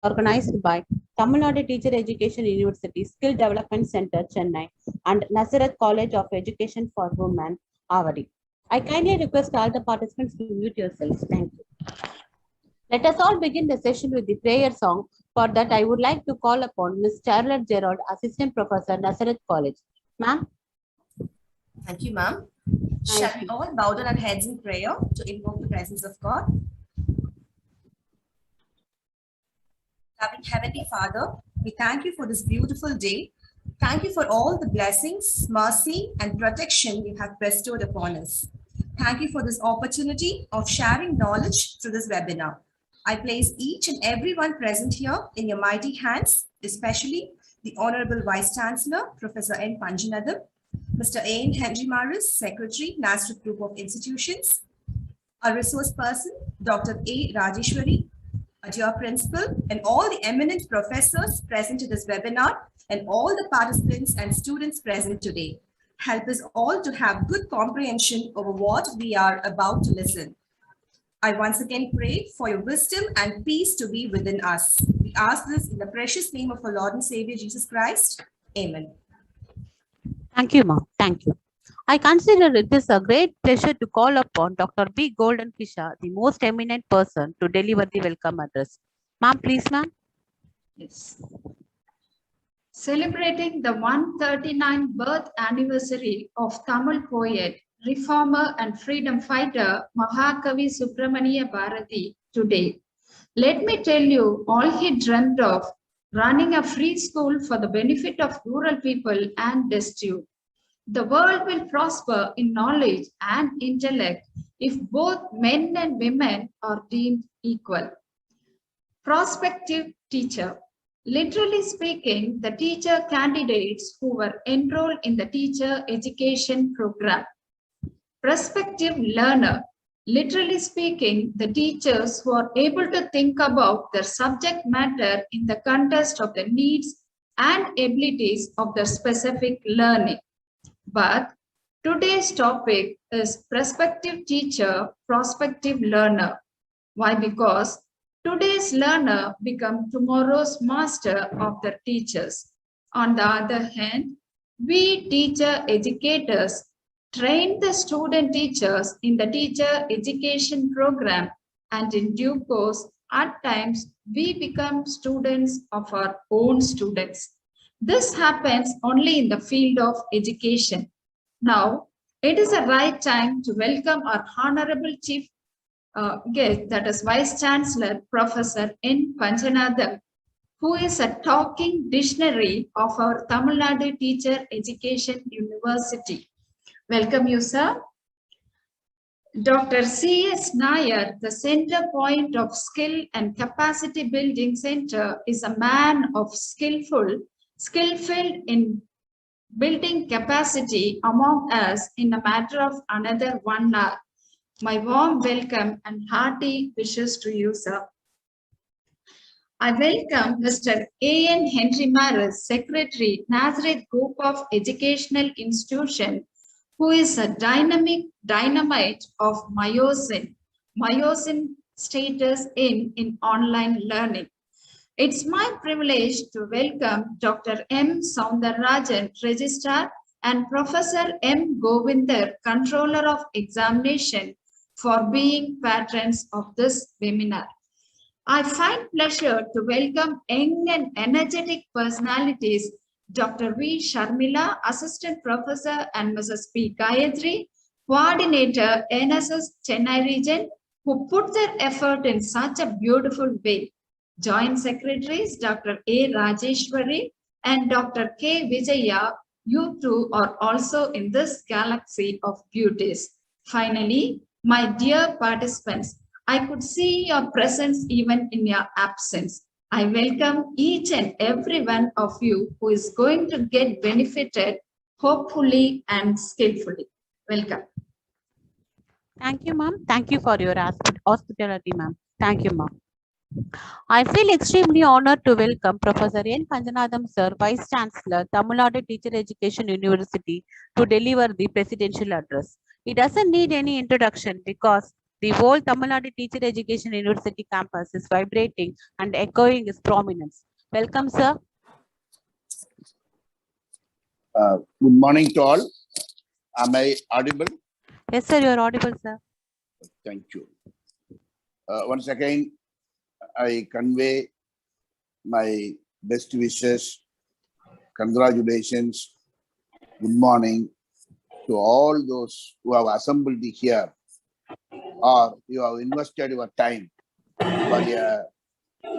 organized by Tamil Nadu Teacher Education University Skill Development Center, Chennai, and Nazareth College of Education for Women, Avadi. I kindly request all the participants to mute yourselves. Thank you. Let us all begin the session with the prayer song. For that, I would like to call upon Ms. Charlotte Gerald, Assistant Professor, Nazareth College. Ma'am. Thank you, ma'am. Shall we all bow down our heads in prayer to invoke the presence of God? Loving Heavenly Father, we thank you for this beautiful day. Thank you for all the blessings, mercy, and protection you have bestowed upon us. Thank you for this opportunity of sharing knowledge through this webinar. I place each and every one present here in your mighty hands, especially the Honorable Vice Chancellor, Professor N. Panjanadam, Mr. A. N. Henry Maris, Secretary, Nazareth Group of Institutions, our resource person, Dr. A. Rajeshwari, a dear principal, and all the eminent professors present in this webinar, and all the participants and students present today. Help us all to have good comprehension over what we are about to listen. I once again pray for your wisdom and peace to be within us. We ask this in the precious name of our Lord and Savior, Jesus Christ. Amen. Thank you, ma'am. Thank you. I consider it is a great pleasure to call upon Dr. B. Golden Kisha, the most eminent person, to deliver the welcome address. Ma'am, please, ma'am. Yes. Celebrating the 139th birth anniversary of Tamil poet, reformer and freedom fighter Mahakavi Subramania Bharati today. Let me tell you all he dreamt of, running a free school for the benefit of rural people and destitute. The world will prosper in knowledge and intellect if both men and women are deemed equal. Prospective teacher. Literally speaking, the teacher candidates who were enrolled in the teacher education program. Prospective learner. Literally speaking, the teachers who are able to think about their subject matter in the context of the needs and abilities of their specific learning. But today's topic is prospective teacher, prospective learner. Why? Because today's learner become tomorrow's master of their teachers. On the other hand, we teacher educators train the student teachers in the teacher education program, and in due course, at times, we become students of our own students. This happens only in the field of education. Now, it is the right time to welcome our Honorable Chief guest, that is Vice Chancellor Professor N. Panjanadam, who is a talking dictionary of our Tamil Nadu Teacher Education University. Welcome you, sir. Dr. C.S. Nair, the center point of skill and capacity building center, is a man of skillful in building capacity among us in a matter of another 1 hour. My warm welcome and hearty wishes to you, sir. I welcome Mr. A. N. Henry Maris, Secretary, Nazareth Group of Educational Institution, who is a dynamite of myosin status in online learning. It's my privilege to welcome Dr. M. Soundararajan, Registrar, and Professor M. Govinder, Controller of Examination, for being patrons of this webinar. I find pleasure to welcome young and energetic personalities, Dr. V. Sharmila, Assistant Professor, and Mrs. P. Gayatri, Coordinator, NSS Chennai Region, who put their effort in such a beautiful way. Joint Secretaries, Dr. A. Rajeshwari and Dr. K. Vijaya, you two are also in this galaxy of beauties. Finally, my dear participants, I could see your presence even in your absence. I welcome each and every one of you who is going to get benefited, hopefully and skillfully. Welcome. Thank you, ma'am. Thank you for your hospitality, ma'am. Thank you, ma'am. I feel extremely honored to welcome Professor N. Panjanadam, Sir, Vice Chancellor, Tamil Nadu Teacher Education University, to deliver the presidential address. It doesn't need any introduction because The whole Tamil Nadu Teacher Education University campus is vibrating and echoing his prominence. Welcome, sir. Good morning to all. Am I audible? Yes, sir, you are audible, sir. Thank you. Once again, I convey my best wishes, congratulations, good morning to all those who have assembled here or you have invested your time for a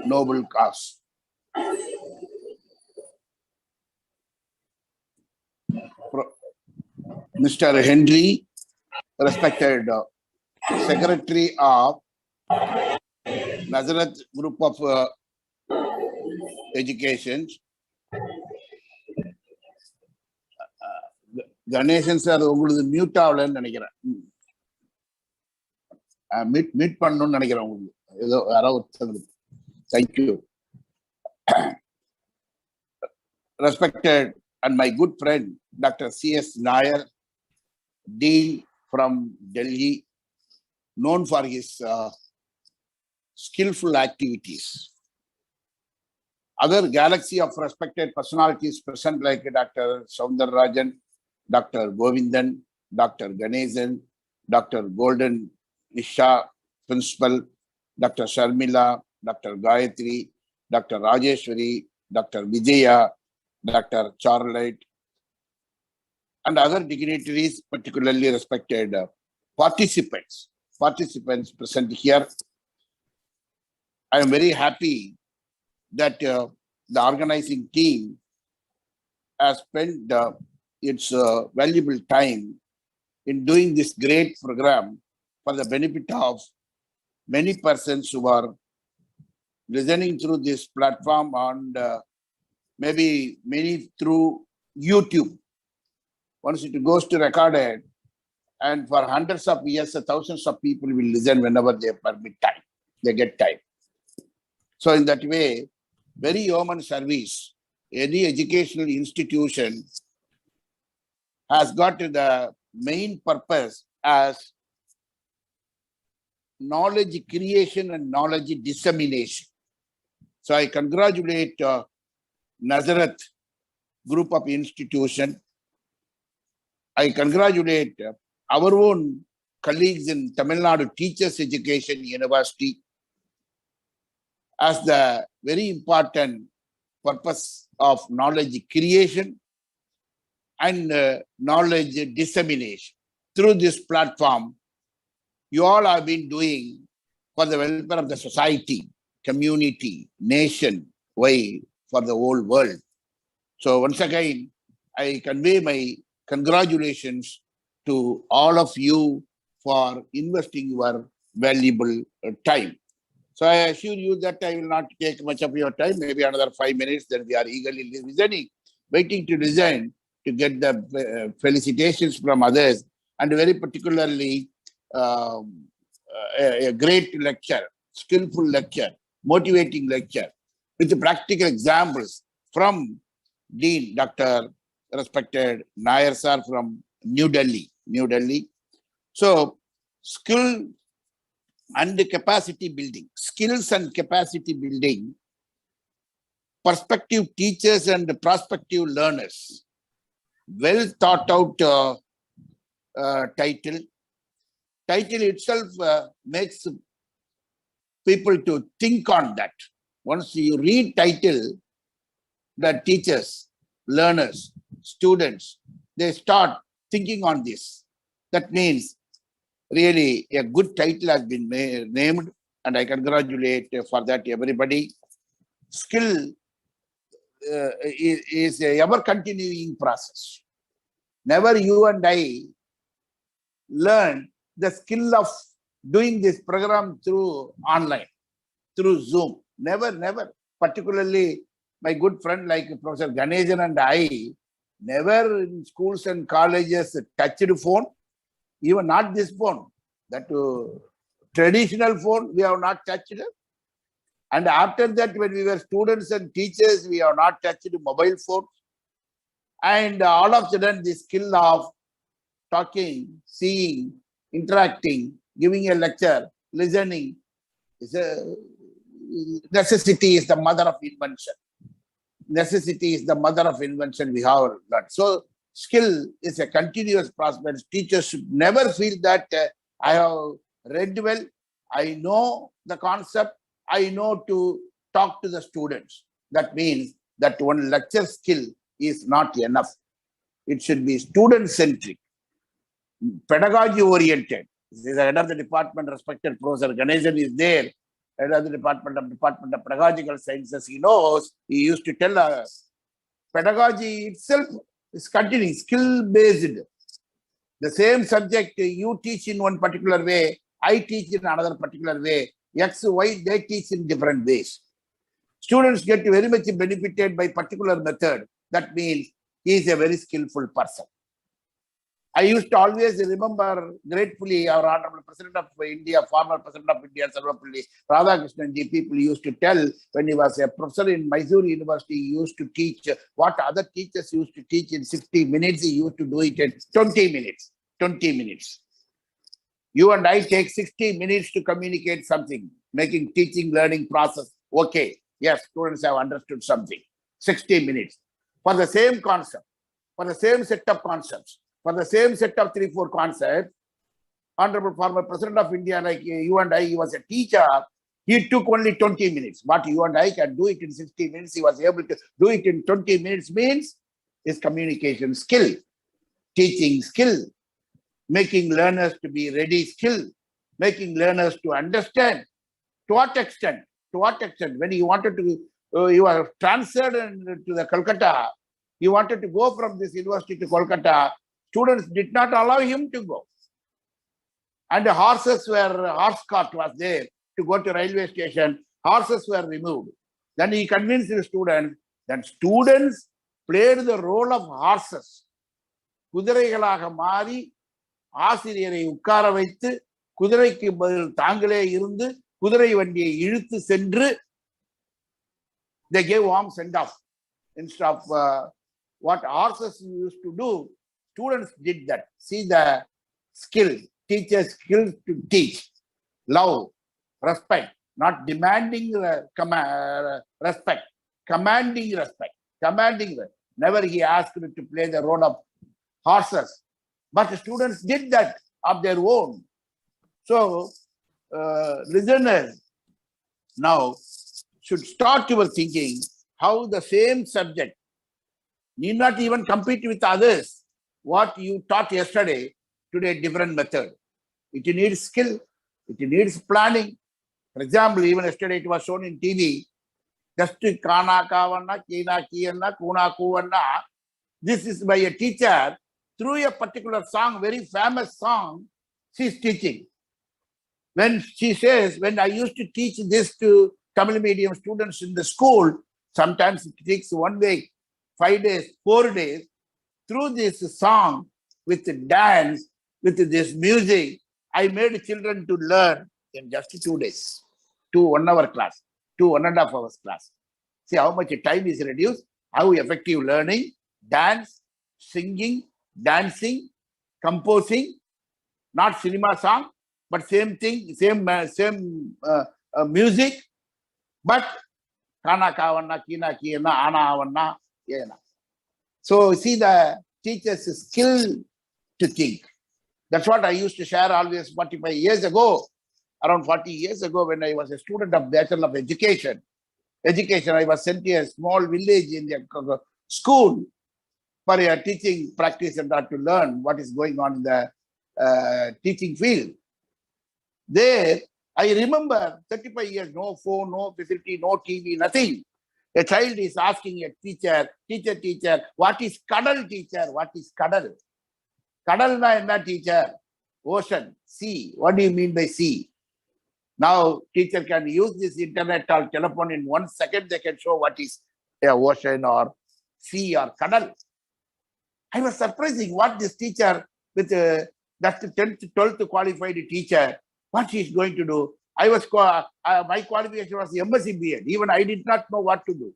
noble cause. Mr. Henry, respected Secretary of Nazareth Group of Education, Ganesan sir உங்களுக்கு mute ஆகலன்னு நினைக்கிறேன். Meet பண்ணணும்னு நினைக்கிறேன் உங்களுக்கு ஏதோ யாராவது. Thank you. Respected and my good friend Dr. C.S. Nair, Dean from Delhi, known for his skillful activities. Other galaxy of respected personalities present like Dr. Soundararajan, Dr. Govindan, Dr. Ganesan, Dr. Golden Isha, Principal, Dr. Sharmila, Dr. Gayatri, Dr. Rajeshwari, Dr. Vijaya, Dr. Charlotte, and other dignitaries, particularly respected participants present here. I am very happy that the organizing team has spent its valuable time in doing this great program for the benefit of many persons who are listening through this platform and maybe many through YouTube. Once it goes to recorded, and for hundreds of years, thousands of people will listen whenever they permit time, they get time. So in that way, very human service, any educational institution has got the main purpose as knowledge creation and knowledge dissemination. So I congratulate Nazareth Group of Institution. I congratulate our own colleagues in Tamil Nadu Teachers Education University as the very important purpose of knowledge creation and knowledge dissemination. Through this platform, you all have been doing for the welfare of the society, community, nation, wide, for the whole world. So once again, I convey my congratulations to all of you for investing your valuable time. So I assure you that I will not take much of your time, maybe another 5 minutes, then we are eagerly listening, waiting to listen, to get the felicitations from others, and very particularly a great lecture, skillful lecture, motivating lecture, with practical examples from Dean Dr. respected Nair sir from New Delhi. So skill and capacity building, skills and capacity building, prospective teachers and prospective learners. Well thought out title. Title itself makes people to think on that. Once you read title, the teachers, learners, students, they start thinking on this. That means really a good title has been named, and I congratulate for that everybody. Skill is a ever-continuing process. Never you and I learn the skill of doing this program through online, through Zoom. Never. Particularly my good friend like Professor Ganesan and I, never in schools and colleges touched phone, even not this phone. That traditional phone we have not touched. And after that, when we were students and teachers, we have not touched mobile phones. And all of a sudden, the skill of talking, seeing, interacting, giving a lecture, listening. Is a, necessity is the mother of invention. Necessity is the mother of invention, we have learned. So skill is a continuous process. Teachers should never feel that I have read well, I know the concept, I know to talk to the students. That means that one lecture skill is not enough. It should be student-centric, pedagogy-oriented. This is the head of the department, respected Professor Ganesan is there. Head of the Department of Pedagogical Sciences, he knows, he used to tell us, pedagogy itself is continuing, skill-based. The same subject you teach in one particular way, I teach in another particular way. X, Y, they teach in different ways. Students get very much benefited by particular method. That means he is a very skillful person. I used to always remember gratefully our Honorable President of India, former President of India, Sarvapalli Radhakrishnan ji, people used to tell when he was a professor in Mysore University, he used to teach what other teachers used to teach in 60 minutes, he used to do it in 20 minutes. 20 minutes. You and I take 60 minutes to communicate something, making teaching, learning process. Okay, yes, students have understood something. 60 minutes. For the same concept, for the same set of concepts, for the same set of 3-4 concepts, Honorable former President of India, like you and I, he was a teacher, he took only 20 minutes. What you and I can do it in 60 minutes, he was able to do it in 20 minutes means his communication skill, teaching skill, making learners to be ready skill, making learners to understand. To what extent? To what extent? When he wanted to, you are transferred to the Kolkata, he wanted to go from this university to Kolkata, students did not allow him to go. And the horse cart was there to go to railway station, horses were removed. Then he convinced the students that students played the role of horses. குதிரைகளாக மாறி ஆசிரியரை உட்கார வைத்து குதிரைக்கு பதில் தாங்களே இருந்து குதிரை வண்டியை இழுத்து சென்று they gave warm send off instead of what horses used to do. Students did that. See the skill, teachers' skill to teach, love, respect, not demanding respect, commanding respect, commanding. Never he asked to play the role of horses, but the students did that of their own. So, listeners now should start your thinking how the same subject need not even compete with others. What you taught yesterday, today different method. It needs skill, it needs planning. For example, even yesterday it was shown in TV, just kana kavanna, kina kiyanna, kuna kuvanna. This is by a teacher through a particular song, very famous song, she is teaching. When she says, when I used to teach this to Tamil medium students in the school, sometimes it takes 1 week, 5 days, 4 days. Through this song, with the dance, with this music, I made children to learn in just 2 days, 1 hour class, 1.5 hours class. See how much time is reduced, how effective learning, dance, singing, dancing, composing, not cinema song, but same thing, same music, but kana kavanna, kina kiyana, ana avanna, yena. So see the teacher's skill to think. That's what I used to share always 45 years ago, around 40 years ago when I was a student of Bachelor of Education. I was sent to a small village in the school for a teaching practice and to learn what is going on in the teaching field. There, I remember 35 years, no phone, no facility, no TV, nothing. A child is asking a teacher, teacher, what is cuddle, teacher? What is cuddle? Cuddle na enna, teacher? Ocean, sea. What do you mean by sea? Now, teacher can use this internet or telephone in 1 second. They can show what is a ocean or sea or cuddle. I was surprising what this teacher with that's the 10th, 12th qualified teacher, what she is going to do. I was my qualification was MSc B.Ed. Even I did not know what to do.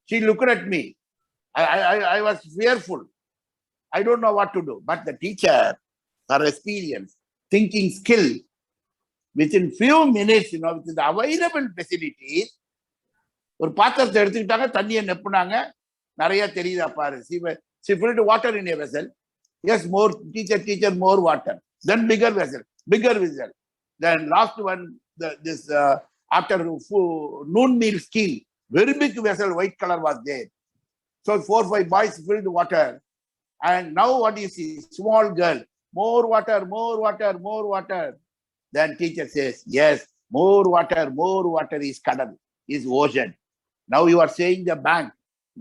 She looked at me. I was fearful. I don't know what to do. But the teacher, her experience, thinking skill, within few minutes, with the available facilities, ஒரு பாத்திரத்தை எடுத்துக்கிட்டாங்க, தண்ணியை நெப்புனாங்க, நிறைய தெரியுதா பாரு. She filled water in a vessel. Yes, more teacher, more water. Then bigger vessel. Then last one, after noon meal skill, very big vessel, white color was there. So 4 or 5 boys filled water. And now what do you see? Small girl, more water. Then teacher says, yes, more water is kadal, is ocean. Now you are saying the bank.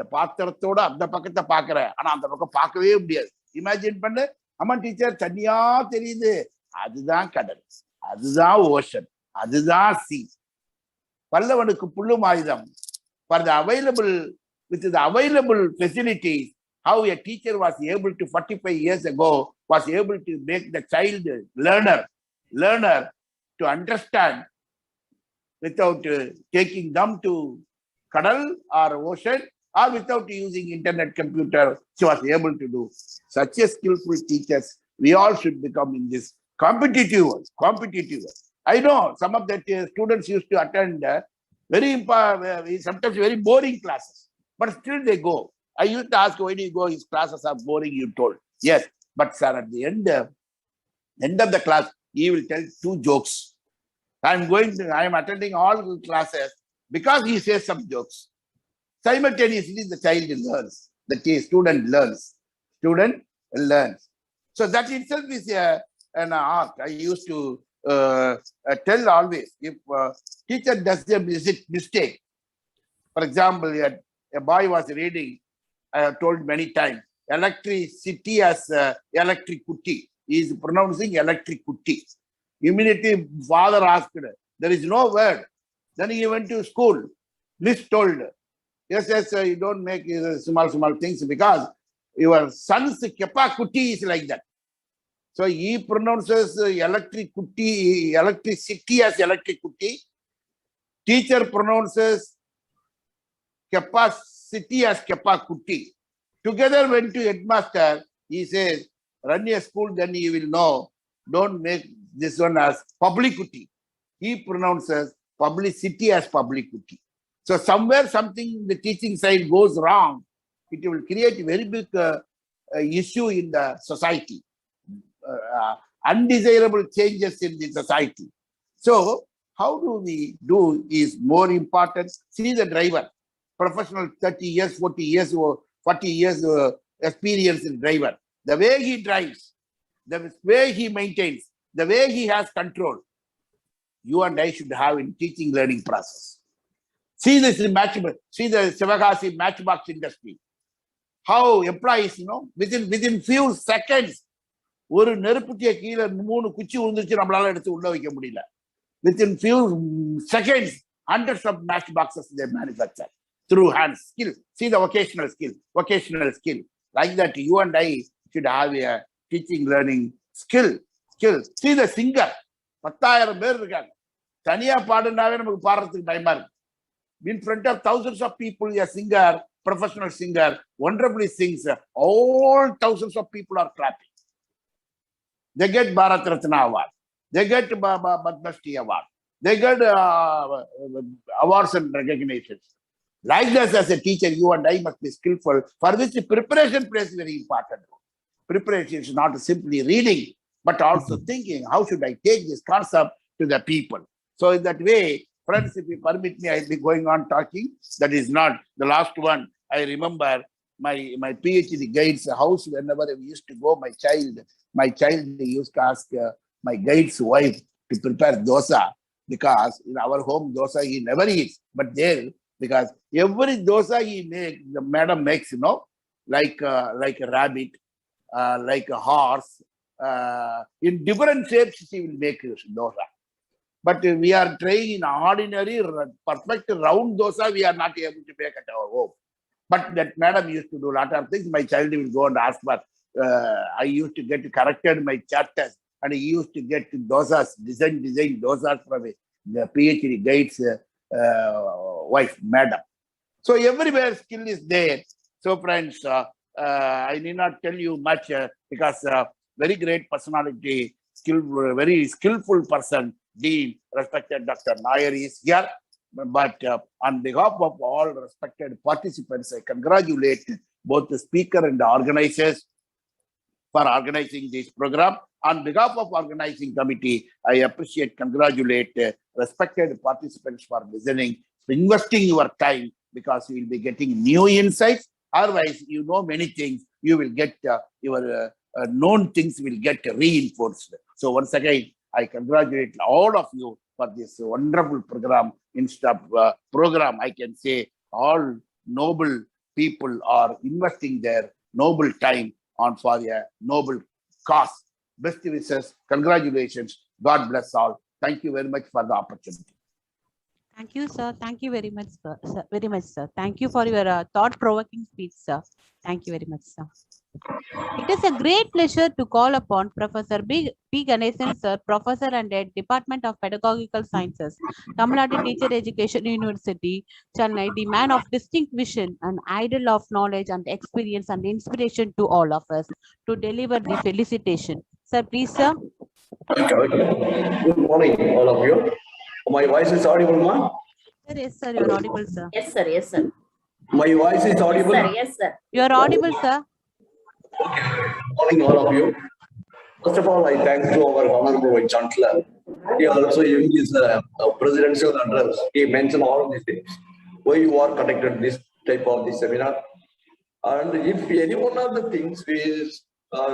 The பாத்திரத்தோட அந்த பக்கத்தை பாக்குற, ஆனா அந்த பக்கம் பார்க்கவே முடியாது. Imagine பண்ணு, அம்மா டீச்சர் தண்ணியா தெரியுது, அதுதான் கடல், அதுதான் ஓஷன், அதுதான் சி. பல்லவனுக்கு புல்லும் ஆயுதம். For the available facilities, how a teacher was able to 45 years ago was able to make the child learner to understand without taking them to kadal or ocean, or without using internet computer. She was able to do. Such a skillful teachers, we all should become in this competitive. I know some of the students used to attend sometimes very boring classes, but still they go. I used to ask, why do you go? His classes are boring, you told. Yes, but sir, at the end of the class, he will tell 2 jokes. I am attending all the classes because he says some jokes. Simultaneously, the child learns. The student learns. So that itself is an art. I used to tell always, if teacher does a mistake, for example, a boy was reading, I have told many times, electricity as electricity. He is pronouncing electricity. Immediately, father asked, there is no word. Then he went to school. Miss told, yes, you don't make small things because your son's capacity is like that. So he pronounces electricity as electricity. Teacher pronounces capacity as capacity. Together went to headmaster. He says, run a school, then you will know. Don't make this one as publicity. He pronounces publicity as publicity. So somewhere something the teaching side goes wrong, it will create a very big issue in the society. Undesirable changes in the society. So how do we do is more important. See the driver, professional 30 years, 40 years experience in driver. The way he drives, the way he maintains, the way he has control, you and I should have in teaching learning process. See this see the Sivakasi matchbox industry. How employees, within few seconds, ஒரு நெருப்புட்டிய கீழே 3 குச்சி விழுந்துச்சு, நம்மளால எடுத்து உள்ள வைக்க முடியல. Within few seconds, hundreds of matchboxes they manufacture through hands. Skill. See the vocational skill. Like that, you and I should have a teaching learning skill. See the singer. 10,000 பேர் இருக்காங்க. தனியா பாடுனாவே நமக்கு பாடுறதுக்கு பயமா இருக்கு. In front of thousands of people, a singer, professional singer, wonderfully sings. All thousands of people are clapping. They get Bharat Ratna Award. They get Padma Shri Award. They get awards and recognitions. Like this, as a teacher, you and I must be skillful. For which preparation plays very important role. Preparation is not simply reading, but also thinking, how should I take this concept to the people? So in that way, friends, if you permit me, I'll be going on talking. That is not the last one. I remember my PhD guide's house, whenever I used to go, my child used to ask my guide's wife to prepare dosa, because in our home, dosa he never eats. But there, because every dosa he makes, the madam makes, like a rabbit, like a horse, in different shapes she will make dosa. But we are trying in ordinary, perfect round dosa, we are not able to make at our home. But that madam used to do a lot of things. My child will go and ask for, I used to get corrected my chapters, and he used to get dosas, design dosas from the PhD guide's wife, madam. So everywhere skill is there. So friends, I need not tell you much because very great personality, very skillful person, Dean, respected Dr. Nair is here. But on behalf of all respected participants, I congratulate both the speaker and the organizers for organizing this program. On behalf of organizing committee, I appreciate, congratulate respected participants for listening, for investing your time, because you will be getting new insights. Otherwise, you know many things, you will get your known things will get reinforced. So once again, I congratulate all of you for this wonderful program. Instead of program, I can say all noble people are investing their noble time on for a noble cause. Best wishes, congratulations. God bless all. Thank you very much for the opportunity. Thank you, sir. Thank you very much, sir. Very much, sir. Thank you for your thought-provoking speech, sir. Thank you very much, sir. It is a great pleasure to call upon Professor P. Ganesan, sir, Professor and Head, Department of Pedagogical Sciences, Tamil Nadu Teacher Education University, Chennai, the man of distinct vision, an idol of knowledge and experience and inspiration to all of us, to deliver the felicitation. Sir, please, sir. Good morning, all of you. My voice is audible, ma? Sir, yes, sir. You are audible, sir. Yes, sir. Yes, sir. My voice is audible? Yes, sir. Yes, sir. You are audible, sir. Okay. Good morning, all of you. First of all, I thank to our Honorable Vice Chancellor. He also in his presidential address, he mentioned all of these things. Why you are conducted this type of this seminar. And if any one of the things we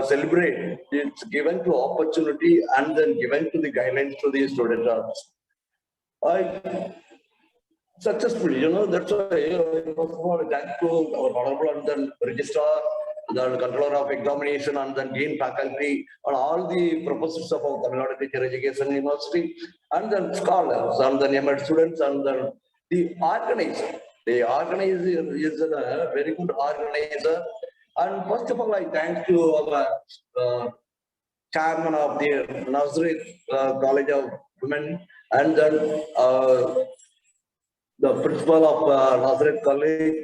celebrate, it's given to opportunity and then given to the guidelines to the students. I successfully, that's why first of all, thank to our honorable and then registrar, the controller of examination, and then dean faculty, and all the professors of our Tamil Nadu Teacher Education University, and then scholars, and then MA students, and then the organizer. The organizer is a very good organizer. And first of all, I thank to our chairman of the Nazareth College of Women, and then the principal of Nazareth College,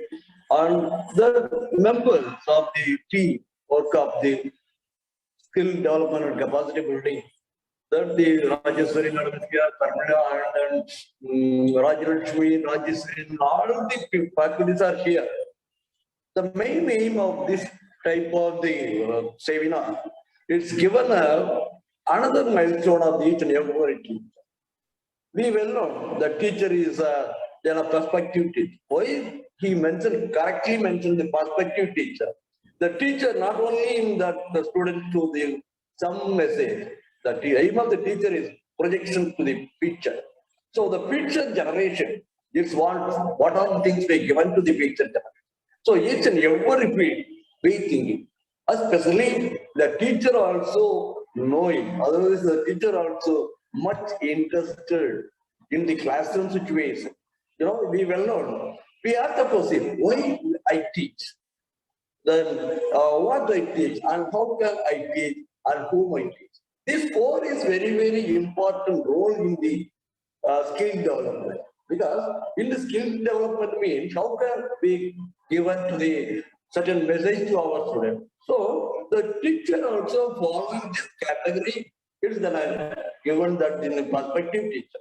and the members of the team work of the skill development and capacity building. That the Rajeshwari Nadavitya, Karmila, and Rajalakshmi, Rajeshwari, all the faculties are here. The main aim of this type of the seminar is given another milestone of each and every teacher. We well know the teacher is a perspective teacher. Why he correctly mentioned the perspective teacher. The teacher not only in that the student to the some message. The aim of the teacher is projection to the future. So the future generation is what are the things we given to the future generation. So each and every field we thinking, especially the teacher also knowing, otherwise the teacher also much interested in the classroom situation. We well know. We have to proceed. Why I teach? Then what I teach and how can I teach and whom I teach? This four is very, very important role in the skill development. Because in the skill development means how can we given to the certain message to our students. So the teacher also following this category is then given that in the perspective teacher.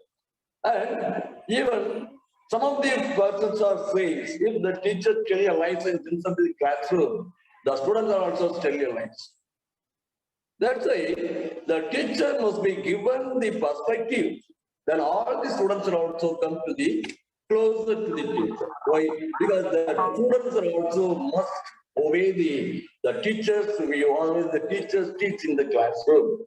And even some of the persons are saying if the teacher sterilizes inside the classroom, the students are also sterilized. That's why the teacher must be given the perspective. Then all the students will also come to the closer to the teacher. Why? Because the students are also must obey the teachers. We always the teachers teach in the classroom.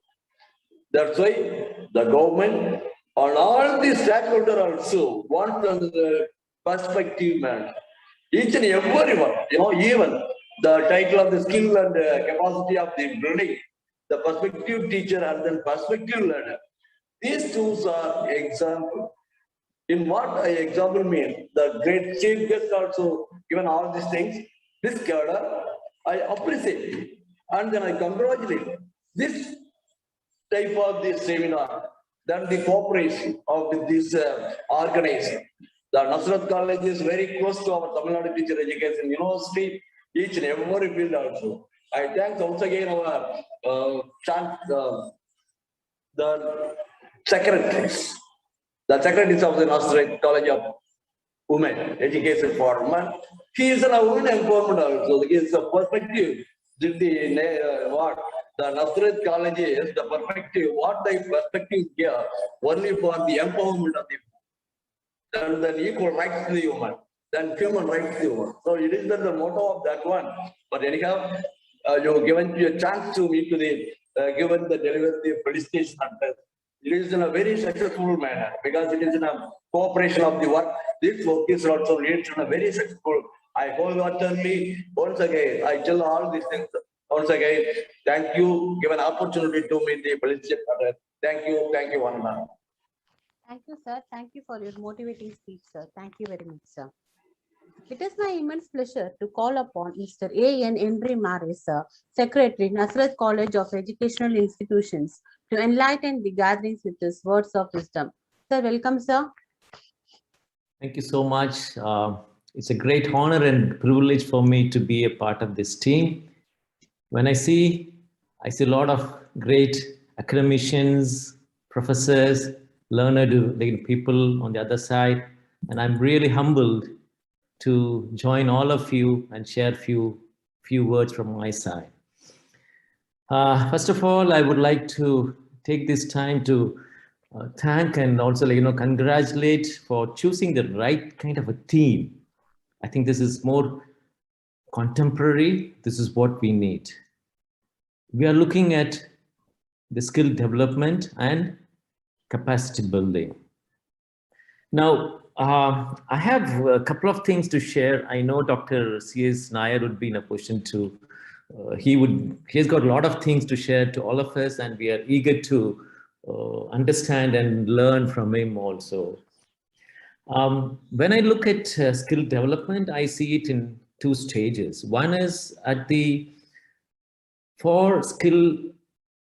That's why the government and all the stakeholders also want the perspective man. Each and everyone, even the title of the skill and capacity of the building, the perspective teacher and then perspective learner. These two are example. In what I example mean, the great chief guest also given all these things. This cadre, I appreciate and then I congratulate this type of this seminar, then the cooperation of this organization. The Nazareth College is very close to our Tamil Nadu Teacher Education University, each and every field also. I thank once again our secretaries. The secretaries of the Nazareth College of Women Education for Women. He is a women empowerment also. He is a perspective. What the Nazareth College is the perspective. What the perspective here only for the empowerment of the women, then equal rights to the woman, then human rights to the woman. So it is the motto of that one. But anyhow, you've given a chance to me to the given the deliver the felicitation and it is in a very successful manner because it is in a cooperation of the work. This work is also leads in a very successful. I wholeheartedly once again I tell all these things once again. Thank you, given opportunity to meet the felicitation. Thank you, one and all. Thank you, sir. Thank you for your motivating speech, sir. Thank you very much, sir. It is my immense pleasure to call upon Mr. A.N. Henry Maris, sir, Secretary, Nazareth College of Educational Institutions, to enlighten the gatherings with his words of wisdom. Sir, welcome, sir. Thank you so much. It's a great honor and privilege for me to be a part of this team. When I see a lot of great academicians, professors, learned people on the other side, and I'm really humbled to join all of you and share few words from my side. First of all, I would like to take this time to thank and also congratulate for choosing the right kind of a theme. I think this is more contemporary. This is what we need. We are looking at the skill development and capacity building. Now, I have a couple of things to share. I know Dr. C.S. Nair would be in a position to, he has got a lot of things to share to all of us, and we are eager to understand and learn from him also. When I look at skill development, I see it in two stages. One is for skill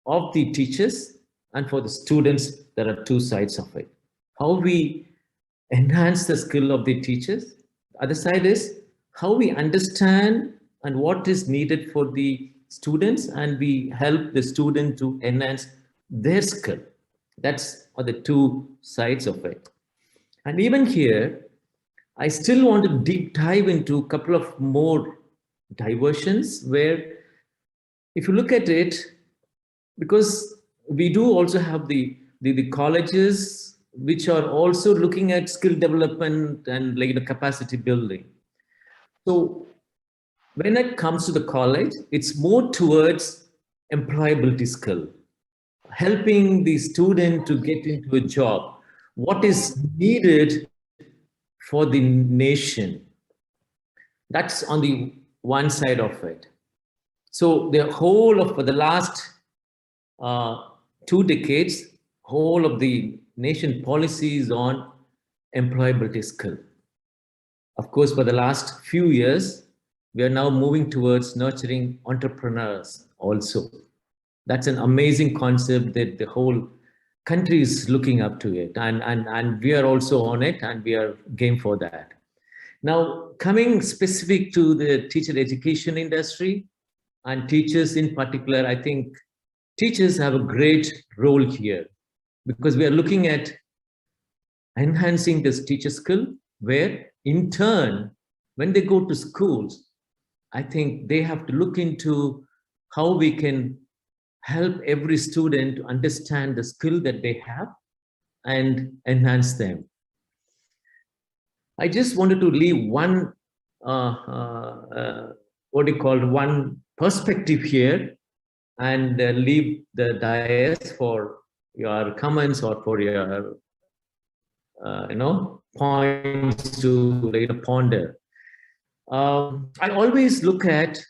of the teachers, and for the students, there are two sides of it. How we enhance the skill of the teachers. The other side is how we understand and what is needed for the students, and we help the student to enhance their skill. That's the two sides of it. And even here, I still want to deep dive into a couple of more diversions where, if you look at it, because we do also have the colleges which are also looking at skill development and capacity building. So when it comes to the college, it's more towards employability skill, helping the student to get into a job, what is needed for the nation. That's on the one side of it. So the whole of, for the last 2 decades, whole of the nation policies on employability skill. Of course, for the last few years, we are now moving towards nurturing entrepreneurs also. That's an amazing concept that the whole country is looking up to it, and we are also on it, and we are game for that. Now, coming specific to the teacher education industry and teachers in particular, I think teachers have a great role here, because we are looking at enhancing this teacher skill, where in turn, when they go to schools, I think they have to look into how we can help every student to understand the skill that they have and enhance them. I just wanted to leave one, one perspective here, and leave the dais for your comments or for your, points to ponder. I always look at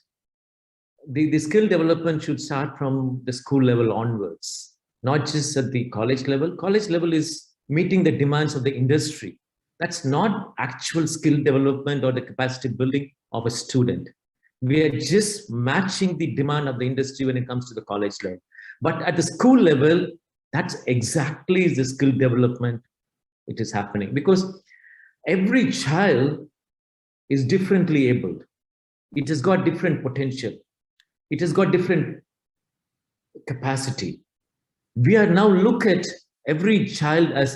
the skill development should start from the school level onwards, not just at the college level. College level is meeting the demands of the industry. That's not actual skill development or the capacity building of a student. We are just matching the demand of the industry when it comes to the college level. But at the school level, that's exactly the skill development it is happening, because every child is differently abled. It has got different potential. It has got different capacity. We are now look at every child as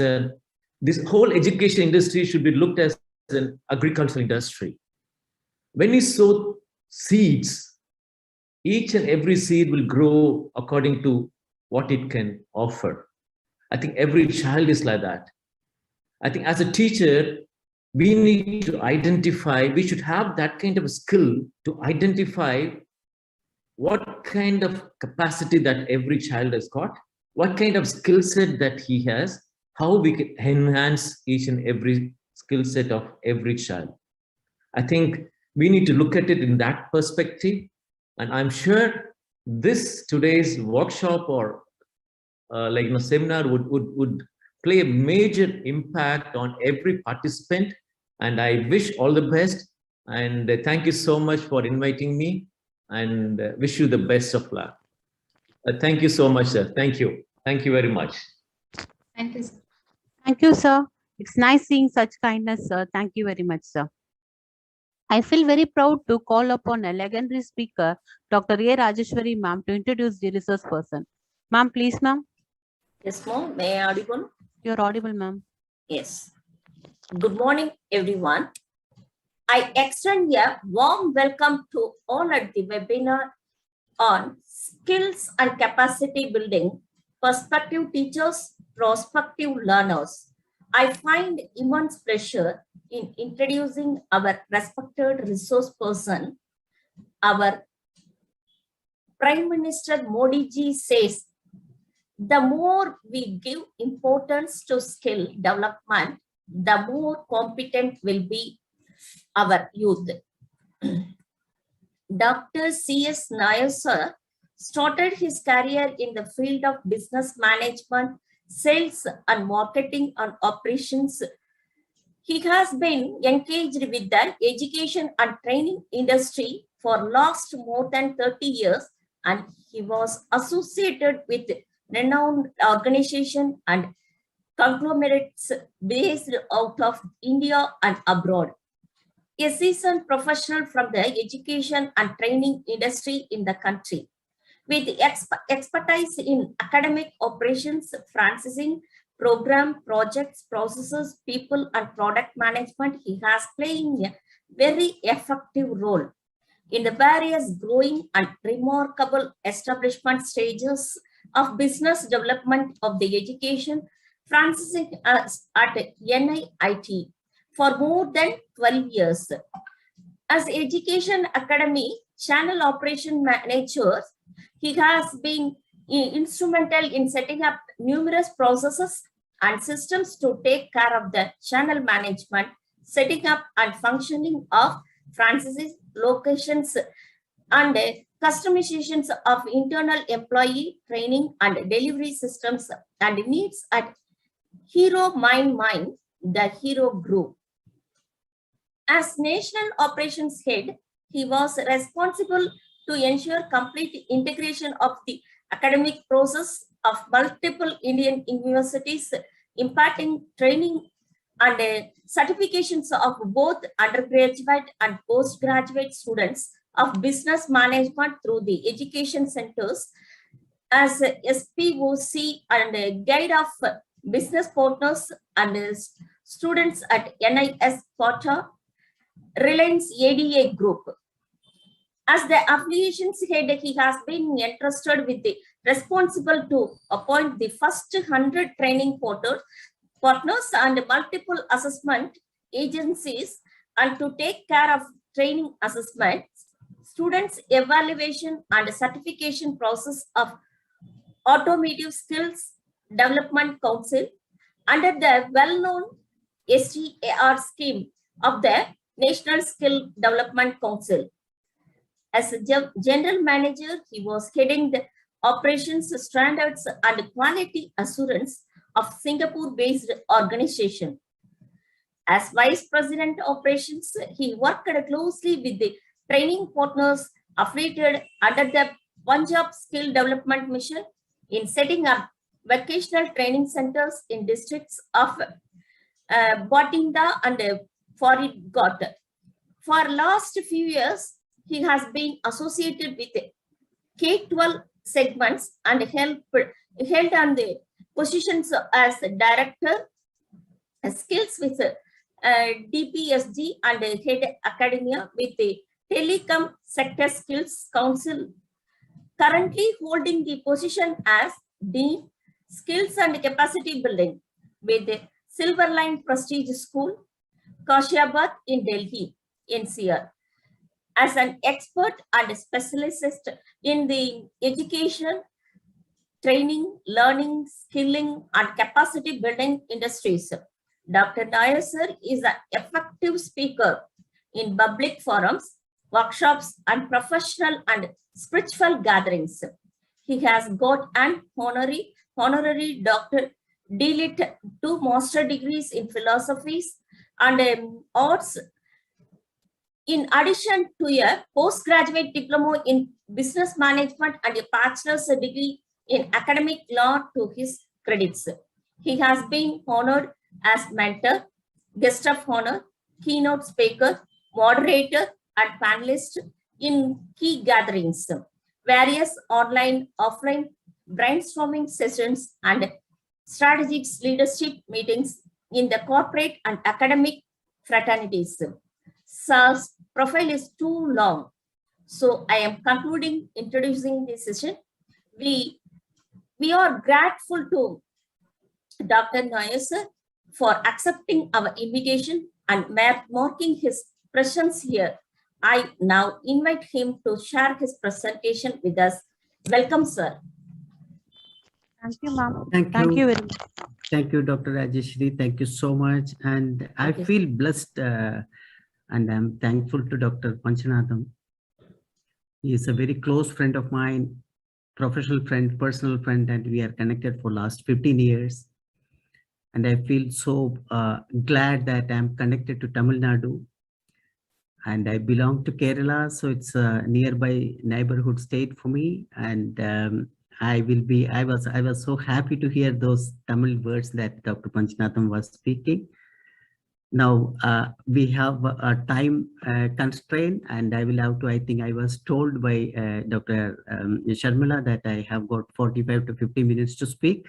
this whole education industry should be looked as an agricultural industry. When we sow seeds, each and every seed will grow according to what it can offer. I think every child is like that. I think as a teacher, we need to identify, we should have that kind of a skill to identify what kind of capacity that every child has got, what kind of skill set that he has, how we can enhance each and every skill set of every child. I think we need to look at it in that perspective. And I'm sure today's workshop or seminar would play a major impact on every participant. And I wish all the best. And thank you so much for inviting me, and wish you the best of luck. Thank you so much, sir. Thank you. Thank you very much. Thank you, sir. Thank you, sir. It's nice seeing such kindness, sir. Thank you very much, sir. I feel very proud to call upon a legendary speaker, Dr. A. Rajeshwari, ma'am, to introduce the resource person. Ma'am, please, ma'am. Yes, ma'am. May I audible? You're audible, ma'am. Yes. Good morning, everyone. I extend a warm welcome to all at the webinar on skills and capacity building, prospective teachers, prospective learners. I find immense pleasure in introducing our respected resource person. Our Prime Minister Modi ji says, the more we give importance to skill development, the more competent will be our youth. Dr. C.S. Nair sir started his career in the field of business management, sales and marketing and operations. He has been engaged with the education and training industry for last more than 30 years, and he was associated with renowned organizations and conglomerates based out of India and abroad. A seasoned professional from the education and training industry in the country. With expertise in academic operations, franchising, program, projects, processes, people, and product management, he has playing a very effective role in the various growing and remarkable establishment stages of business development of the education, franchising at NIIT for more than 12 years. As Education Academy Channel Operation Manager, he has been instrumental in setting up numerous processes and systems to take care of the channel management, setting up and functioning of franchises, locations, and customizations of internal employee training and delivery systems and needs at Hero Mind, the Hero Group. As National Operations Head, he was responsible to ensure complete integration of the academic process of multiple Indian universities, imparting training and certifications of both undergraduate and postgraduate students of business management through the education centers as SPOC and guide of business partners and students at NIS Quota, Reliance ADA Group. As the affiliations head, he has been entrusted with the responsible to appoint the first 100 training partners and multiple assessment agencies and to take care of training assessments, students evaluation and certification process of Automotive Skills Development Council under the well-known STAR scheme of the National Skill Development Council. As a general manager, he was heading the operations standards and quality assurance of Singapore-based organization. As Vice President Operations, he worked closely with the training partners affiliated under the Punjab Skill Development Mission in setting up vocational training centers in districts of Bathinda and Faridghat. For last few years, he has been associated with K-12 segments and held on the positions as director, skills with DPSG and head academia with the Telecom Sector Skills Council. Currently holding the position as Dean, Skills and Capacity Building with the Silverline Prestige School, Kashiabad in Delhi, NCR. As an expert and specialist in the education, training, learning, skilling, and capacity building industries, Dr. Nair sir is an effective speaker in public forums, workshops, and professional and spiritual gatherings. He has got an honorary doctor, D.Litt, 2 master degrees in philosophies and arts, in addition to a postgraduate diploma in business management and a bachelor's degree in academic law to his credits. He has been honored as mentor, guest of honor, keynote speaker, moderator, and panelist in key gatherings, various online, offline brainstorming sessions, and strategic leadership meetings in the corporate and academic fraternities. Sir's profile is too long, so I am concluding introducing this session. We are grateful to Dr. Nair sir for accepting our invitation and marking his presence here. I now invite him to share his presentation with us. Welcome, sir. Thank you, ma'am. Thank you very much. Thank you, Dr. Rajeshri. Thank you so much. And I you. feel blessed and I'm thankful to Dr. Panchanatham. He is a very close friend of mine, professional friend, personal friend, and we are connected for last 15 years. And I feel so glad that I'm connected to Tamil Nadu. And I belong to Kerala, so it's a nearby neighborhood state for me. And I was so happy to hear those Tamil words that Dr. Panchanatham was speaking. Now we have a time constraint, and I will have to, I think I was told by Dr. Sharmila that I have got 45 to 50 minutes to speak.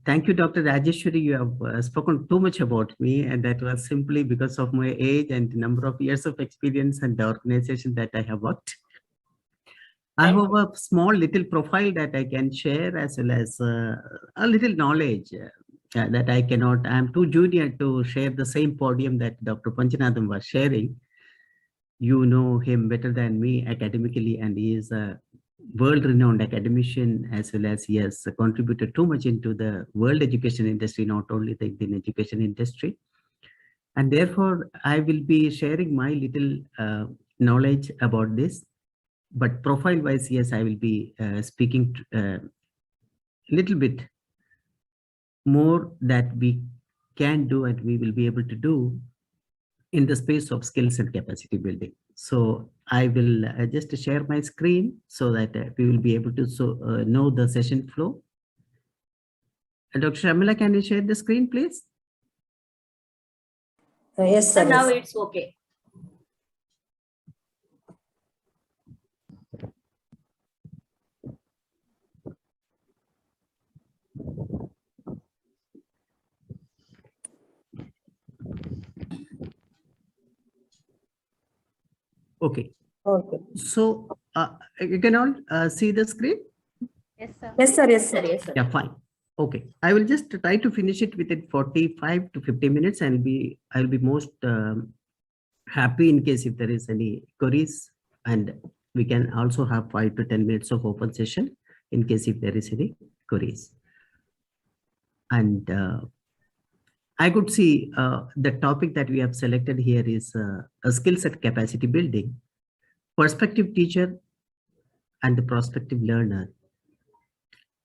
Thank you, Dr. Rajeshwari. You have spoken too much about me, and that was simply because of my age and the number of years of experience and the organization that I have worked. I have a small little profile that I can share, as well as a little knowledge that I cannot. I'm too junior to share the same podium that Dr. Panchanatham was sharing. You know him better than me academically, and he is a world-renowned academician, as well as he has contributed too much into the world education industry, not only the Indian education industry. And therefore, I will be sharing my little knowledge about this. But profile-wise, yes, I will be speaking a little bit more that we can do and we will be able to do in the space of skills and capacity building. So I will just share my screen so that we will be able to know the session flow. Dr. Sharmila, can you share the screen, please? Yes, sir. Now it's okay. Okay. Okay. So you can all see the screen? Yes, sir. Yes, sir. Yes, sir. Yes, sir. Yeah, fine. Okay. I will just try to finish it within 45 to 50 minutes, and I'll be most happy in case if there is any queries, and we can also have 5 to 10 minutes of open session in case if there is any queries. And I could see the topic that we have selected here is a skill set capacity building, prospective teacher and the prospective learner.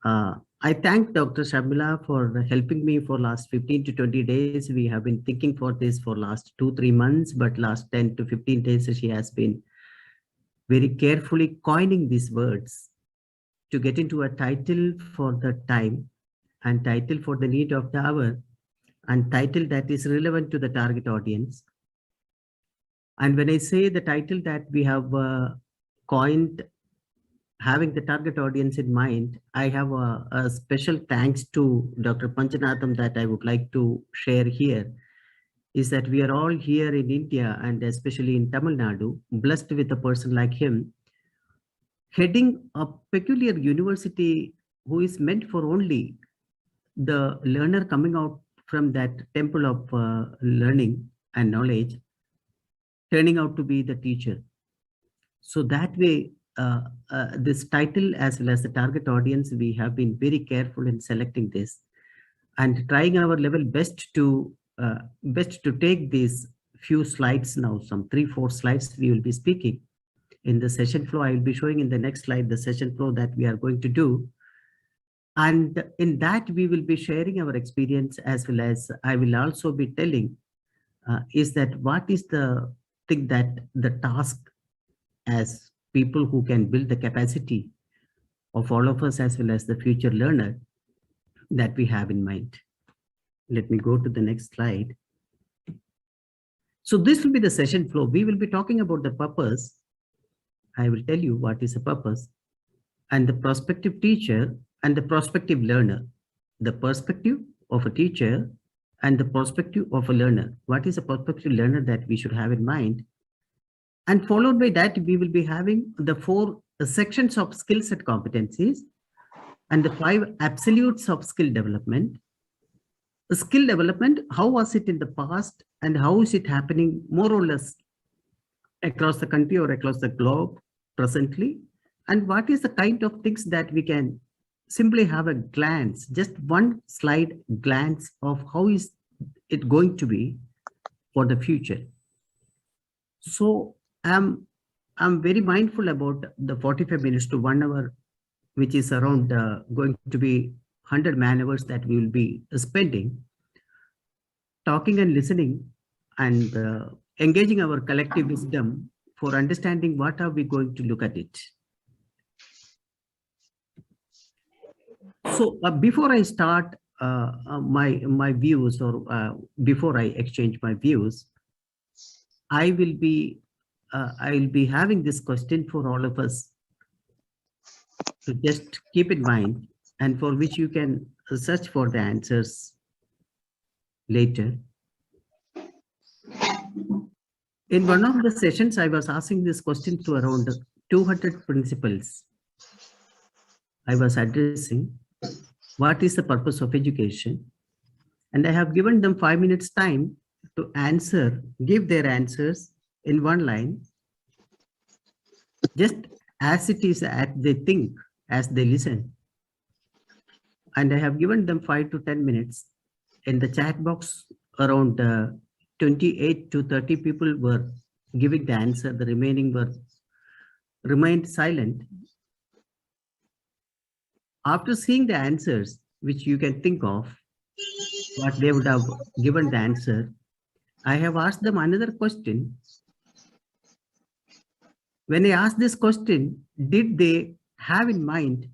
I thank Dr. Sharmila for helping me for last 15 to 20 days. We have been thinking for this for last 2-3 months, but last 10 to 15 days, she has been very carefully coining these words to get into a title for the time and title for the need of the hour and title that is relevant to the target audience. And when I say the title that we have coined having the target audience in mind, I have a special thanks to Dr. Panchanatham that I would like to share here, is that we are all here in India and especially in Tamil Nadu, blessed with a person like him, heading a peculiar university who is meant for only the learner coming out from that temple of learning and knowledge, turning out to be the teacher. So that way, this title as well as the target audience, we have been very careful in selecting this and trying our level best to take these few slides now, some 3-4 slides we will be speaking. In the session flow, I will be showing in the next slide the session flow that we are going to do. And in that, we will be sharing our experience as well as I will also be telling is that what is the thing that the task as people who can build the capacity of all of us as well as the future learner that we have in mind. Let me go to the next slide. So this will be the session flow. We will be talking about the purpose. I will tell you what is a purpose, and the prospective teacher and the prospective learner, the perspective of a teacher and the perspective of a learner. What is a prospective learner that we should have in mind? And followed by that, we will be having the 4 sections of skill set competencies and the 5 absolutes of skill development. The skill development, how was it in the past and how is it happening more or less across the country or across the globe presently? And what is the kind of things that we can simply have a glance, just one slide glance of how is it going to be for the future. So I'm very mindful about the 45 minutes to 1 hour, which is around going to be 100 man hours that we will be spending talking and listening and engaging our collective wisdom for understanding what are we going to look at it. So before I start my views or before I exchange my views, I will be having this question for all of us to just keep in mind, and for which you can search for the answers later. In one of the sessions, I was asking this question to around 200 principals. I was addressing what is the purpose of education, and I have given them 5 minutes time to answer, give their answers in one line, just as it is as they think, as they listen. And I have given them 5 to 10 minutes. In the chat box, around 28 to 30 people were giving the answer. The remaining remained silent. After seeing the answers, which you can think of, what they would have given the answer, I have asked them another question. When I asked this question, did they have in mind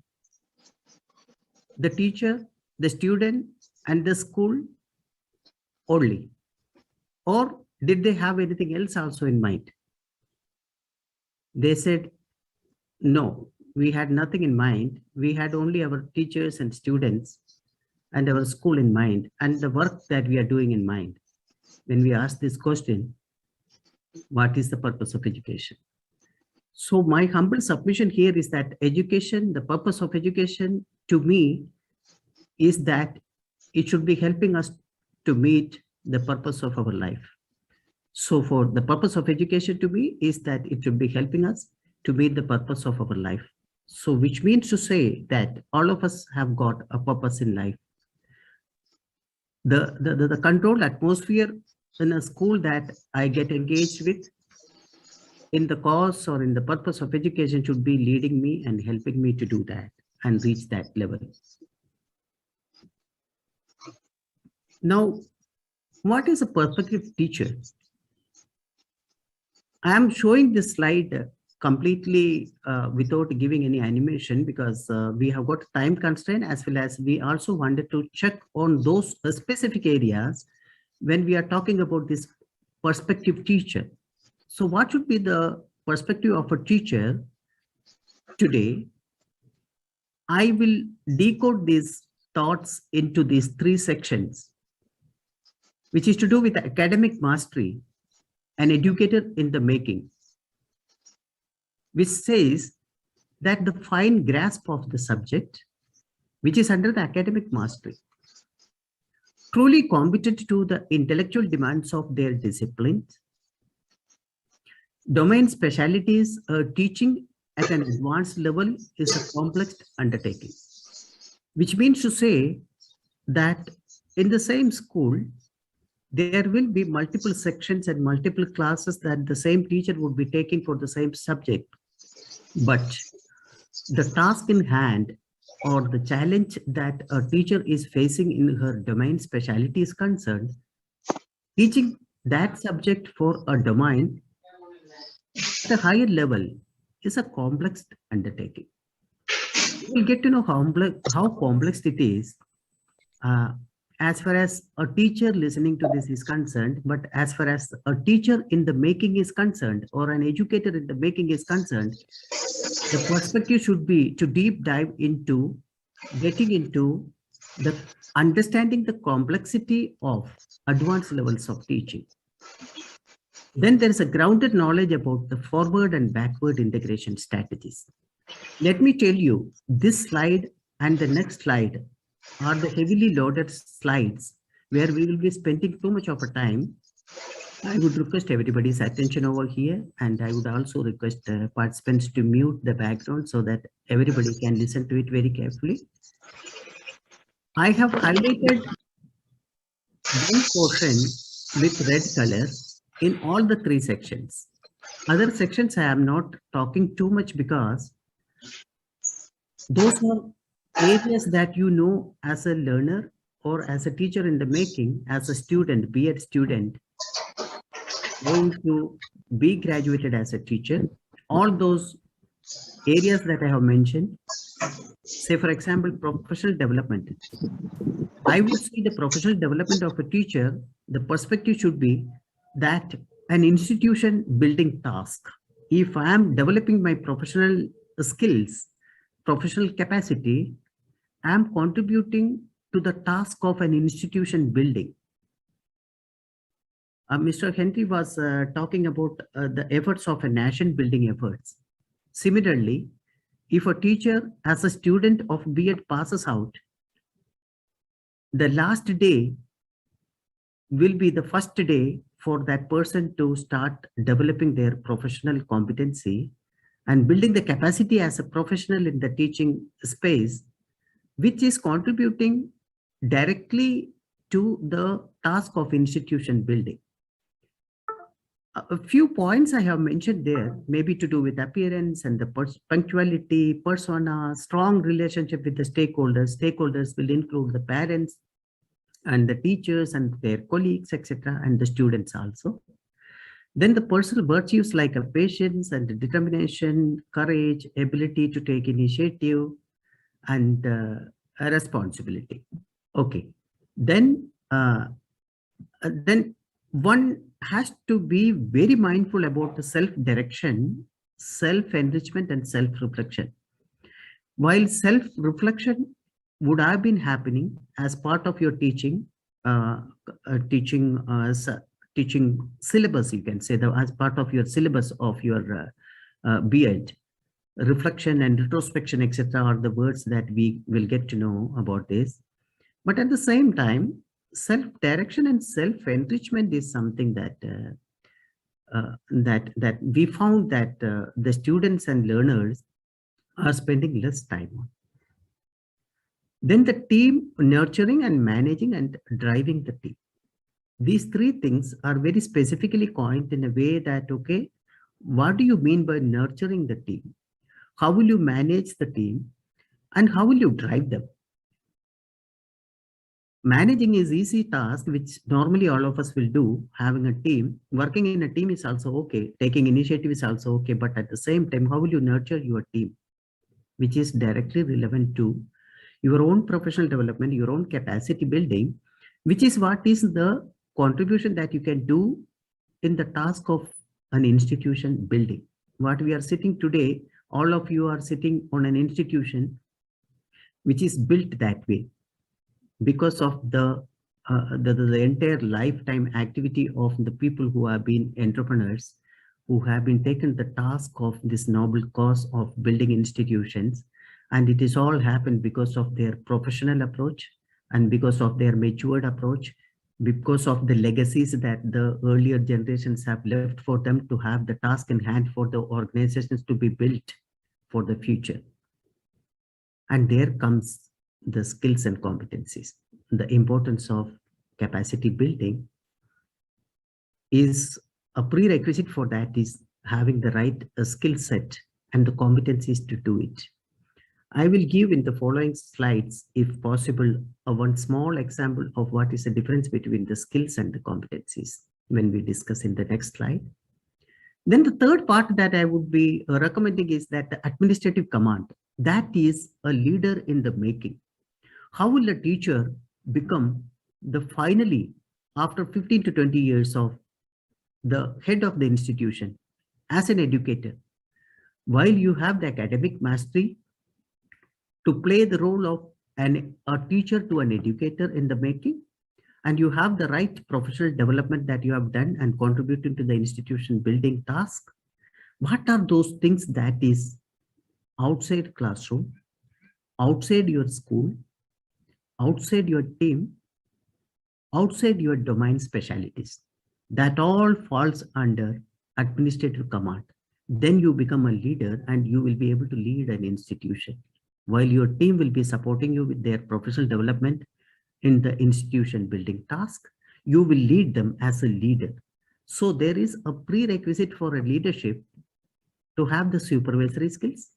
the teacher, the student, and the school only? Or did they have anything else also in mind? They said, no, we had nothing in mind. We had only our teachers and students and our school in mind and the work that we are doing in mind. When we ask this question, what is the purpose of education? So my humble submission here is that education, the purpose of education to me is that it should be helping us to meet the purpose of our life. So for the purpose of education to me is that it should be helping us to meet the purpose of our life. So which means to say that all of us have got a purpose in life. The controlled atmosphere in a school that I get engaged with in the cause or in the purpose of education should be leading me and helping me to do that and reach that level. Now, what is a prospective teacher? I am showing this slide completely without giving any animation because we have got time constraint, as well as we also wanted to check on those specific areas when we are talking about this prospective teacher. So what should be the perspective of a teacher today I will decode these thoughts into these 3 sections, which is to do with academic mastery, an educator in the making, which says that the fine grasp of the subject, which is under the academic mastery, truly competent to the intellectual demands of their disciplines, domain specialties, teaching at an advanced level is a complex undertaking, which means to say that in the same school, there will be multiple sections and multiple classes that the same teacher would be taking for the same subject. But the task in hand or the challenge that a teacher is facing in her domain specialty is concerned, teaching that subject for a domain at a higher level is a complex undertaking. We'll get to know how complex it is as far as a teacher listening to this is concerned, but as far as a teacher in the making is concerned, or an educator in the making is concerned, the perspective should be to deep dive into getting into the understanding the complexity of advanced levels of teaching. Then there is a grounded knowledge about the forward and backward integration strategies. Let me tell you, this slide and the next slide are the heavily loaded slides where we will be spending too much of a time. I would request everybody's attention over here, and I would also request participants to mute the background so that everybody can listen to it very carefully. I have highlighted one portion with red color in all the 3 sections. Other sections I am not talking too much because those are areas that you know as a learner or as a teacher in the making, as a student, be a student, going to be graduated as a teacher. All those areas that I have mentioned, say for example, professional development. I would say the professional development of a teacher, the perspective should be that an institution building task. If I am developing my professional skills, professional capacity, I am contributing to the task of an institution building. Mr. Henry was talking about the efforts of a nation building efforts. Similarly, if a teacher as a student of B.Ed passes out, the last day will be the first day for that person to start developing their professional competency and building the capacity as a professional in the teaching space, which is contributing directly to the task of institution building. A few points I have mentioned there, maybe to do with appearance and the punctuality, persona, strong relationship with the stakeholders. Stakeholders will include the parents and the teachers and their colleagues, etc., and the students also. Then the personal virtues like a patience and determination, courage, ability to take initiative, and a responsibility. Okay, then one has to be very mindful about the self-direction, self-enrichment, and self-reflection. While self-reflection would have been happening as part of your teaching, teaching syllabus, you can say, as part of your syllabus of your B.Ed, reflection and retrospection, etc., are the words that we will get to know about this. But at the same time, self-direction and self-enrichment is something that that we found that the students and learners are spending less time on. Then the team nurturing and managing and driving the team. These 3 things are very specifically coined in a way that, okay, what do you mean by nurturing the team? How will you manage the team? And how will you drive them? Managing is easy task, which normally all of us will do. Having a team, working in a team is also okay. Taking initiative is also okay. But at the same time, how will you nurture your team? Which is directly relevant to your own professional development, your own capacity building, which is what is the contribution that you can do in the task of an institution building. What we are sitting today, all of you are sitting on an institution which is built that way because of the entire lifetime activity of the people who have been entrepreneurs, who have been taken the task of this noble cause of building institutions. And it is all happened because of their professional approach and because of their matured approach, because of the legacies that the earlier generations have left for them to have the task in hand for the organizations to be built for the future. And there comes the skills and competencies. The importance of capacity building is a prerequisite for that is having the right skill set and the competencies to do it. I will give in the following slides, if possible, one small example of what is the difference between the skills and the competencies when we discuss in the next slide. Then the third part that I would be recommending is that the administrative command, that is a leader in the making. How will a teacher become the finally, after 15 to 20 years of the head of the institution as an educator, while you have the academic mastery to play the role of a teacher to an educator in the making, and you have the right professional development that you have done and contributed to the institution building task. What are those things that is outside classroom, outside your school, outside your team, outside your domain specialties? That all falls under administrative command. Then you become a leader and you will be able to lead an institution, while your team will be supporting you with their professional development in the institution building task. You will lead them as a leader. So there is a prerequisite for a leadership to have the supervisory skills.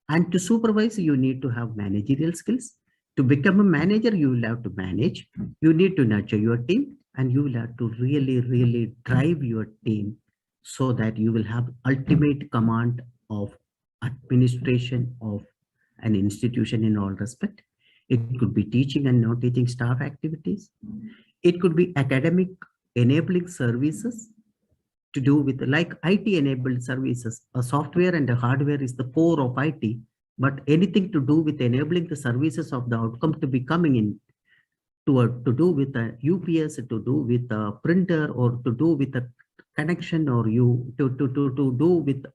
And to supervise, you need to have managerial skills. To become a manager, you will have to manage. You need to nurture your team, and you will have to really drive your team so that you will have ultimate command of administration of an institution in all respect. It could be teaching and non-teaching staff activities. It could be academic enabling services to do with like IT enabled services. A software and a hardware is the core of IT, but anything to do with enabling the services of the outcome to be coming in to do with a UPS, to do with a printer, or to do with a connection, or to do with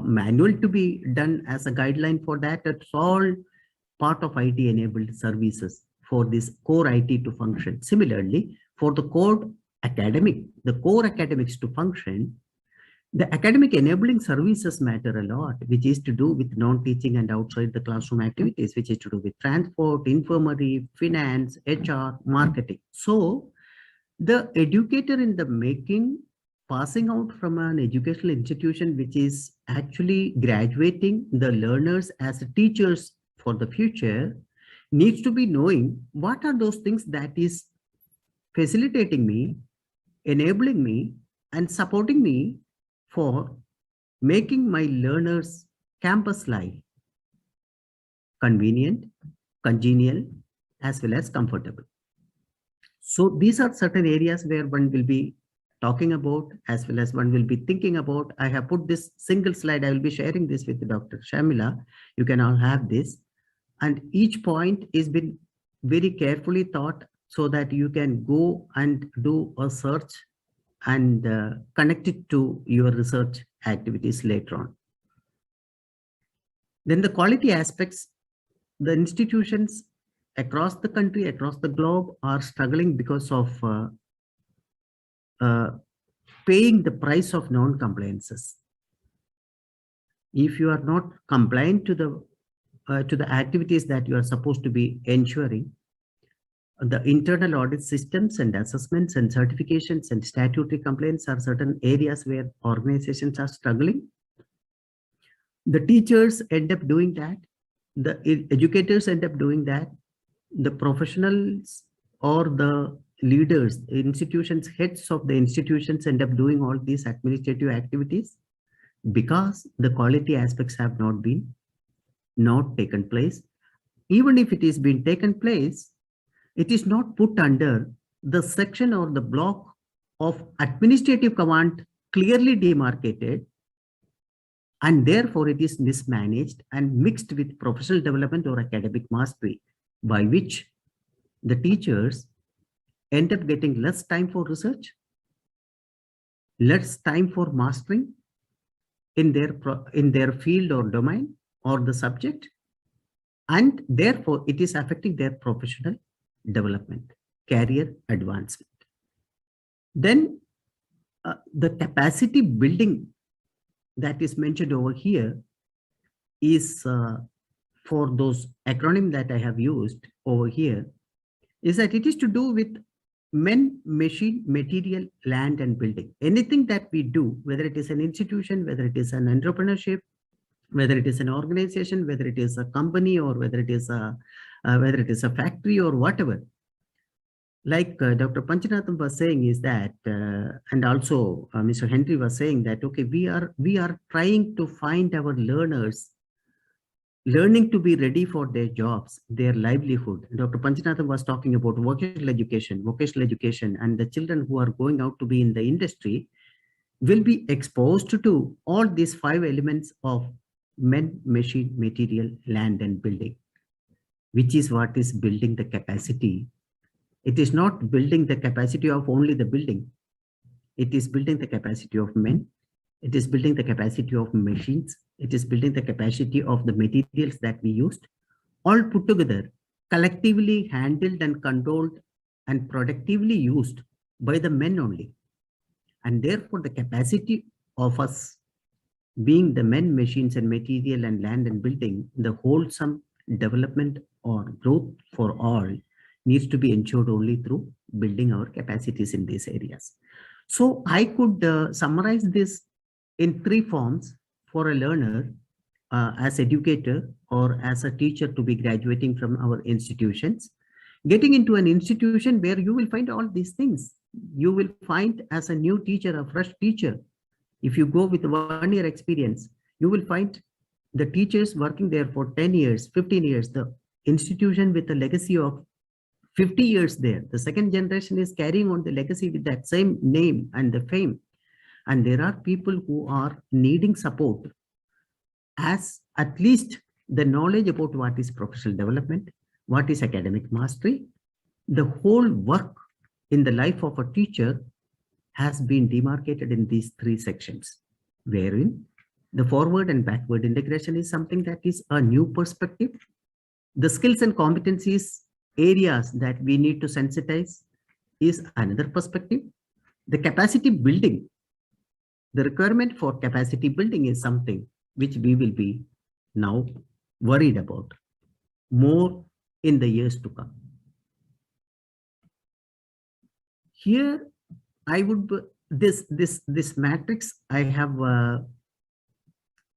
manual to be done as a guideline for that. It's all part of IT enabled services for this core IT to function. Similarly, for the core academics to function, the academic enabling services matter a lot, which is to do with non-teaching and outside the classroom activities, which is to do with transport, infirmary, finance, HR, marketing. So the educator in the making, passing out from an educational institution which is actually graduating the learners as teachers for the future, needs to be knowing what are those things that is facilitating me, enabling me, and supporting me for making my learners' campus life convenient, congenial, as well as comfortable. So these are certain areas where one will be talking about, as well as one will be thinking about. I have put this single slide. I will be sharing this with Dr. Shamila. You can all have this. And each point is been very carefully thought so that you can go and do a search and connect it to your research activities later on. Then the quality aspects, the institutions across the country, across the globe are struggling because of paying the price of non-compliances. If you are not compliant to the activities that you are supposed to be ensuring, the internal audit systems and assessments and certifications and statutory complaints are certain areas where organizations are struggling. The teachers end up doing that. The educators end up doing that. The professionals or the leaders, institutions, heads of the institutions end up doing all these administrative activities because the quality aspects have not taken place. Even if it is being taken place, it is not put under the section or the block of administrative command clearly demarcated And therefore it is mismanaged and mixed with professional development or academic mastery, by which the teachers end up getting less time for research, less time for mastering in their field or domain or the subject, and therefore it is affecting their professional development, career advancement. Then the capacity building that is mentioned over here is for those acronym that I have used over here, is that it is to do with men, machine, material, land, and building. Anything that we do, whether it is an institution, whether it is an entrepreneurship, whether it is an organization, whether it is a company, or whether it is a factory or whatever. Like Dr. Panchanatham was saying is that, and also Mr. Henry was saying that, okay, we are trying to find our learners learning to be ready for their jobs, their livelihood. Dr. Panchanatham was talking about vocational education, and the children who are going out to be in the industry will be exposed to all these 5 elements of men, machine, material, land, and building, which is what is building the capacity. It is not building the capacity of only the building. It is building the capacity of men. It is building the capacity of machines. It is building the capacity of the materials that we used, all put together, collectively handled and controlled and productively used by the men only. And therefore the capacity of us being the men, machines, and material, and land and building, the wholesome development or growth for all needs to be ensured only through building our capacities in these areas. So I could summarize this in 3 forms for a learner as educator or as a teacher to be graduating from our institutions. Getting into an institution where you will find all these things. You will find as a new teacher, a fresh teacher. If you go with 1 year experience, you will find the teachers working there for 10 years, 15 years, the institution with a legacy of 50 years there. The second generation is carrying on the legacy with that same name and the fame. And there are people who are needing support as at least the knowledge about what is professional development, what is academic mastery. The whole work in the life of a teacher has been demarcated in these 3 sections, wherein the forward and backward integration is something that is a new perspective. The skills and competencies areas that we need to sensitize is another perspective. The capacity building, the requirement for capacity building is something which we will be now worried about more in the years to come. Here, I would, this matrix I have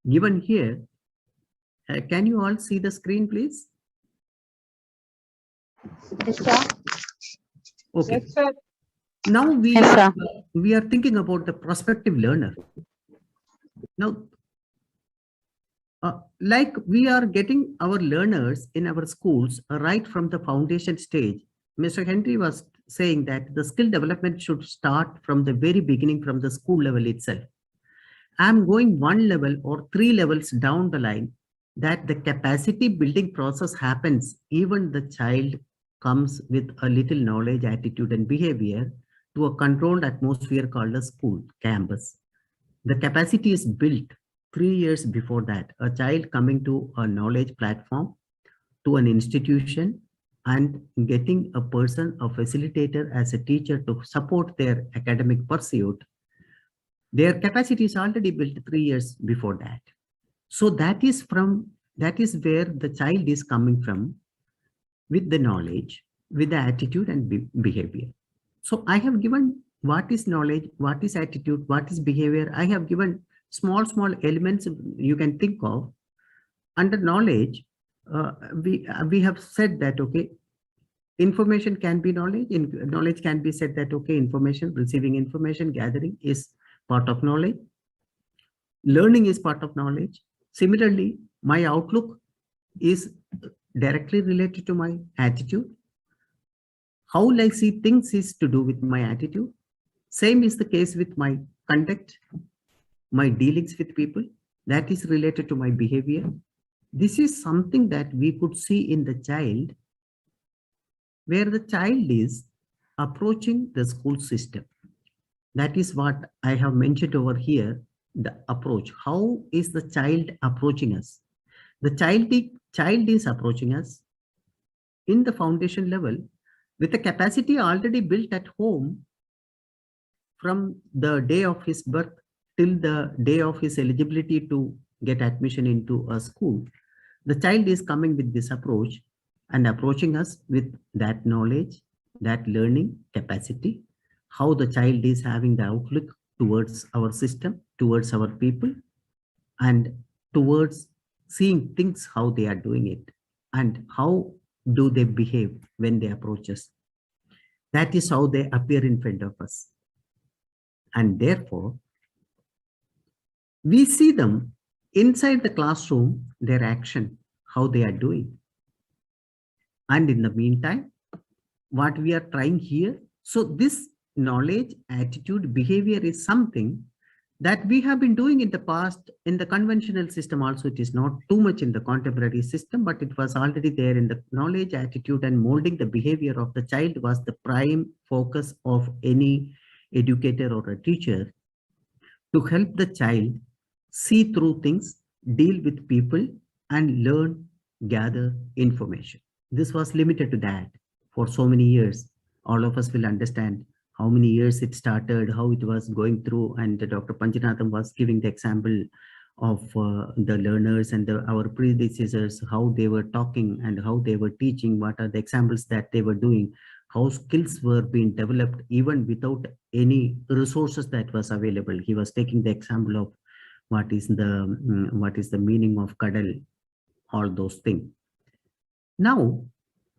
given here. Can you all see the screen, please? Yes, sir. Okay. Yes, sir. Now we are thinking about the prospective learner. Now, like we are getting our learners in our schools right from the foundation stage. Mr. Henry was saying that the skill development should start from the very beginning, from the school level itself. I'm going 1 level or 3 levels down the line, that the capacity building process happens even the child comes with a little knowledge, attitude, and behavior to a controlled atmosphere called a school campus. The capacity is built 3 years before that. A child coming to a knowledge platform, to an institution, and getting a person, a facilitator as a teacher to support their academic pursuit, their capacity is already built 3 years before that. So that is where the child is coming from, with the knowledge, with the attitude and behavior. So I have given what is knowledge, what is attitude, what is behavior. I have given small elements you can think of. Under knowledge, we have said that, okay, information can be knowledge. Knowledge can be said that, okay, information, receiving information, gathering is part of knowledge. Learning is part of knowledge. Similarly, my outlook is directly related to my attitude. How I see things is to do with my attitude. Same is the case with my conduct, my dealings with people. that is related to my behavior. This is something that we could see in the child, where the child is approaching the school system. That is what I have mentioned over here, the approach. How is the child approaching us? The child is approaching us in the foundation level with a capacity already built at home from the day of his birth till the day of his eligibility to get admission into a school. The child is coming with this approach and approaching us with that knowledge, that learning capacity, how the child is having the outlook towards our system, towards our people, and towards seeing things, how they are doing it, and how do they behave when they approach us. That is how they appear in front of us. And therefore, we see them inside the classroom, their action, how they are doing. And in the meantime, what we are trying here, so this knowledge, attitude, behavior is something that we have been doing in the past in the conventional system also. It is not too much in the contemporary system, but it was already there in the knowledge, attitude, and molding the behavior of the child was the prime focus of any educator or a teacher, to help the child see through things, deal with people, and learn, gather information. This was limited to that for so many years. All of us will understand how many years it started, how it was going through, and Dr. Panchanatham was giving the example of the learners and our predecessors, how they were talking and how they were teaching, what are the examples that they were doing, how skills were being developed even without any resources that was available. He was taking the example of what is the meaning of kadal, all those things. Now,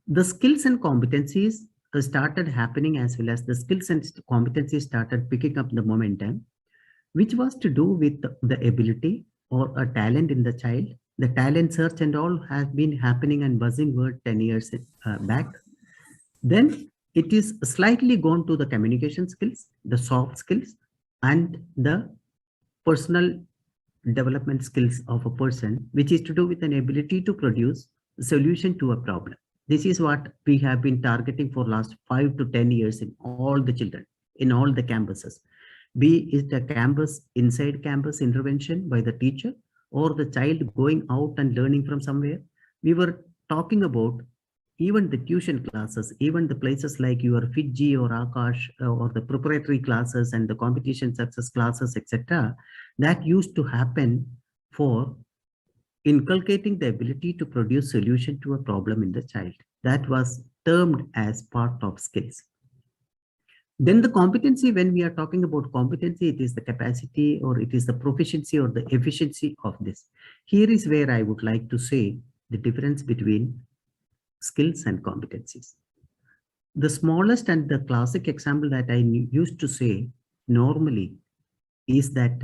the skills and competencies started happening, as well as the skills and competencies started picking up the momentum, which was to do with the ability or a talent in the child. The talent search and all has been happening and buzzing word 10 years back. Then it is slightly gone to the communication skills, the soft skills, and the personal development skills of a person, which is to do with an ability to produce a solution to a problem. This is what we have been targeting for last 5 to 10 years in all the children, in all the campuses. Be it a campus, inside campus intervention by the teacher, or the child going out and learning from somewhere. We were talking about even the tuition classes, even the places like your Fiji or Akash or the preparatory classes and the competition success classes, etc. That used to happen for inculcating the ability to produce solution to a problem in the child. That was termed as part of skills. Then the competency, when we are talking about competency, it is the capacity or it is the proficiency or the efficiency of this. Here is where I would like to say the difference between skills and competencies. The smallest and the classic example that I used to say normally is that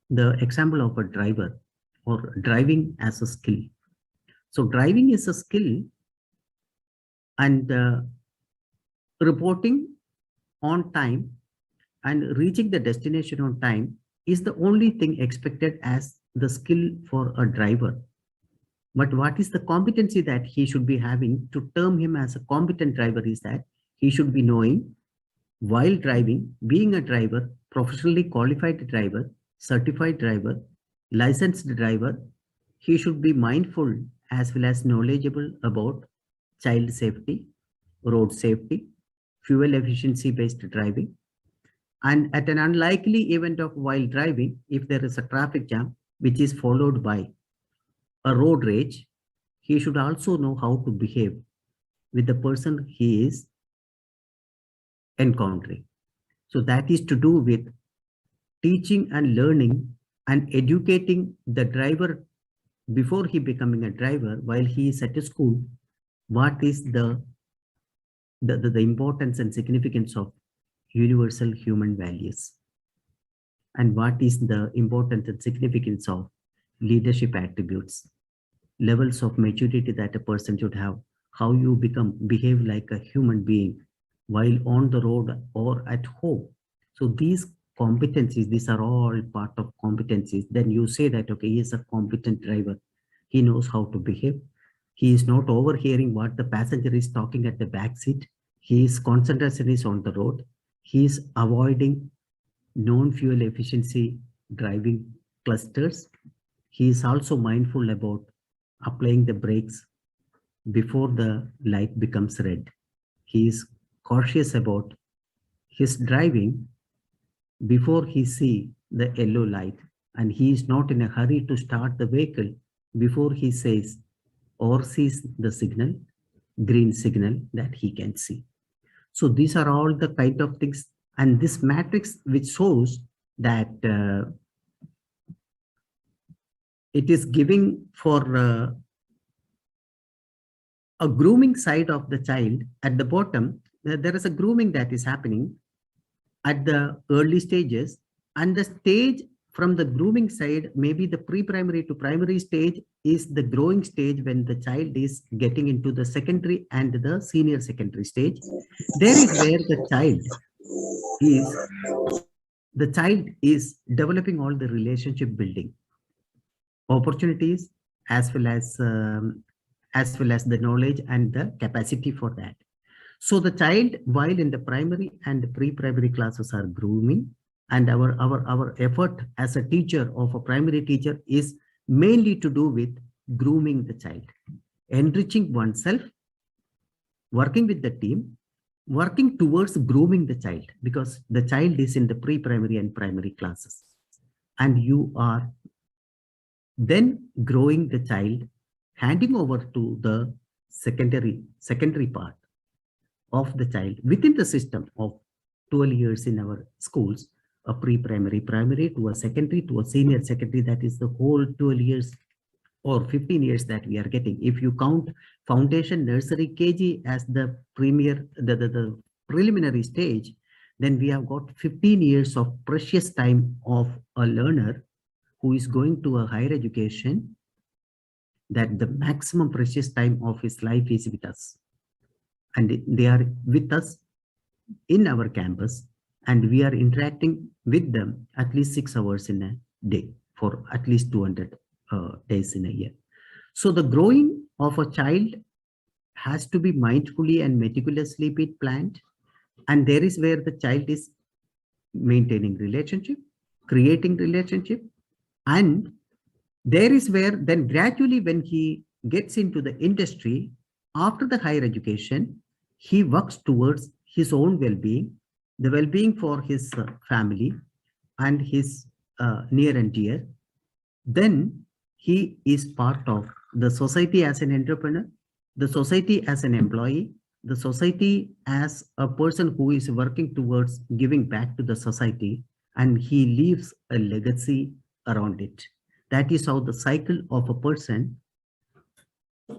the example of a driver or driving as a skill. So driving is a skill, and reporting on time and reaching the destination on time is the only thing expected as the skill for a driver. But what is the competency that he should be having to term him as a competent driver is that he should be knowing while driving, being a driver, professionally qualified driver, certified driver, licensed driver, he should be mindful as well as knowledgeable about child safety, road safety, fuel efficiency based driving. And at an unlikely event of while driving, if there is a traffic jam, which is followed by a road rage, he should also know how to behave with the person he is encountering. So that is to do with teaching and learning and educating the driver before he becoming a driver while he is at a school. What is the importance and significance of universal human values? And what is the importance and significance of leadership attributes, levels of maturity that a person should have, how you behave like a human being while on the road or at home. So these competencies, these are all part of competencies, then you say that, okay, he is a competent driver. He knows how to behave. He is not overhearing what the passenger is talking at the back seat. His concentration is on the road. He is avoiding non-fuel efficiency driving clusters. He is also mindful about applying the brakes before the light becomes red. He is cautious about his driving before he sees the yellow light, and he is not in a hurry to start the vehicle before he says or sees the signal, green signal that he can see. So these are all the kind of things, and this matrix which shows that it is giving for a grooming side of the child. At the bottom, there is a grooming that is happening at the early stages, and the stage from the grooming side, maybe the pre-primary to primary stage is the growing stage when the child is getting into the secondary and the senior secondary stage. There is where the child is developing all the relationship building opportunities, as well as the knowledge and the capacity for that. So the child, while in the primary and pre-primary classes, are grooming, and our effort as a teacher of a primary teacher is mainly to do with grooming the child, enriching oneself, working with the team, working towards grooming the child, because the child is in the pre-primary and primary classes, and you are then growing the child, handing over to the secondary part of the child within the system of 12 years in our schools, a pre-primary, primary to a secondary to a senior secondary. That is the whole 12 years or 15 years that we are getting. If you count foundation, nursery, KG as the the preliminary stage, then we have got 15 years of precious time of a learner who is going to a higher education, that the maximum precious time of his life is with us. And they are with us in our campus, and we are interacting with them at least 6 hours in a day for at least 200 days in a year. So the growing of a child has to be mindfully and meticulously be planned. And there is where the child is maintaining relationship, creating relationship. And there is where then gradually when he gets into the industry, after the higher education, he works towards his own well-being, the well-being for his family and his near and dear. Then he is part of the society as an entrepreneur, the society as an employee, the society as a person who is working towards giving back to the society, and he leaves a legacy around it. That is how the cycle of a person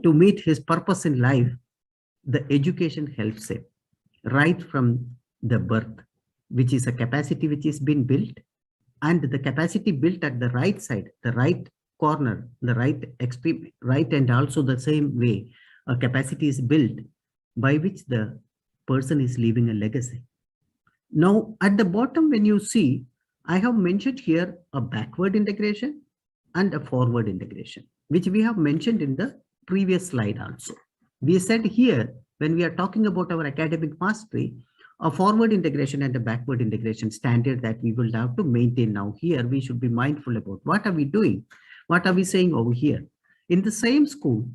to meet his purpose in life, the education helps him right from the birth, which is a capacity which is being built, and the capacity built at the right side, the right corner, the right, and also the same way a capacity is built by which the person is leaving a legacy. Now at the bottom, when you see, I have mentioned here a backward integration and a forward integration, which we have mentioned in the previous slide also. We said here, when we are talking about our academic mastery, a forward integration and a backward integration standard that we will have to maintain. Now here, we should be mindful about what are we doing? What are we saying over here? In the same school,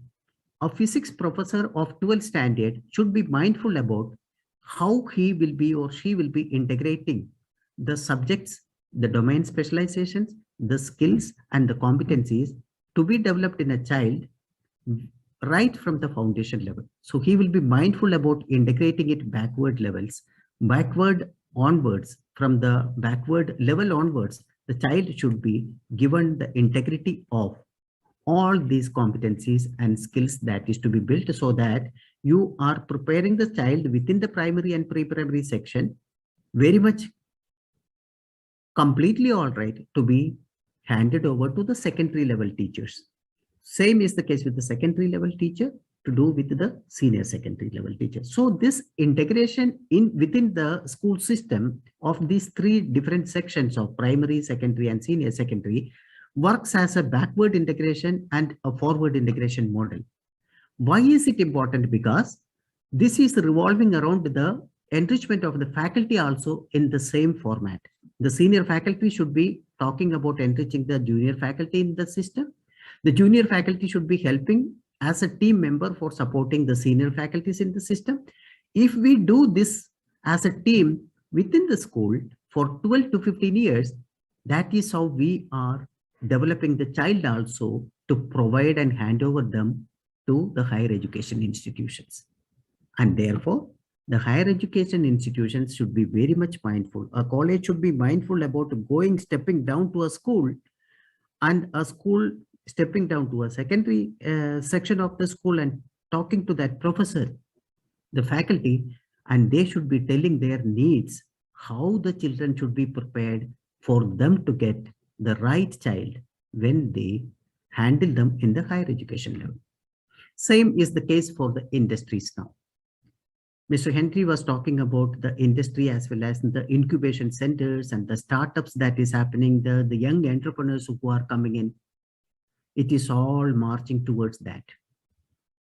a physics professor of 12th standard should be mindful about how he will be or she will be integrating the subjects, the domain specializations, the skills and the competencies to be developed in a child right from the foundation level. So he will be mindful about integrating it backward levels, backward onwards. From the backward level onwards, the child should be given the integrity of all these competencies and skills that is to be built, so that you are preparing the child within the primary and pre-primary section very much completely all right to be handed over to the secondary level teachers. Same is the case with the secondary level teacher. to do with the senior secondary level teachers. So this integration within the school system of these three different sections of primary, secondary, and senior secondary works as a backward integration and a forward integration model. Why is it important? Because this is revolving around the enrichment of the faculty also in the same format. The senior faculty should be talking about enriching the junior faculty in the system. The junior faculty should be helping as a team member for supporting the senior faculties in the system. If we do this as a team within the school for 12 to 15 years, that is how we are developing the child also to provide and hand over them to the higher education institutions. And therefore, the higher education institutions should be very much mindful. A college should be mindful about stepping down to a school, and a school stepping down to a secondary section of the school and talking to that professor, the faculty, and they should be telling their needs, how the children should be prepared for them to get the right child when they handle them in the higher education level. Same is the case for the industries now. Mr. Henry was talking about the industry as well as the incubation centers and the startups that is happening, the young entrepreneurs who are coming in. It is all marching towards that.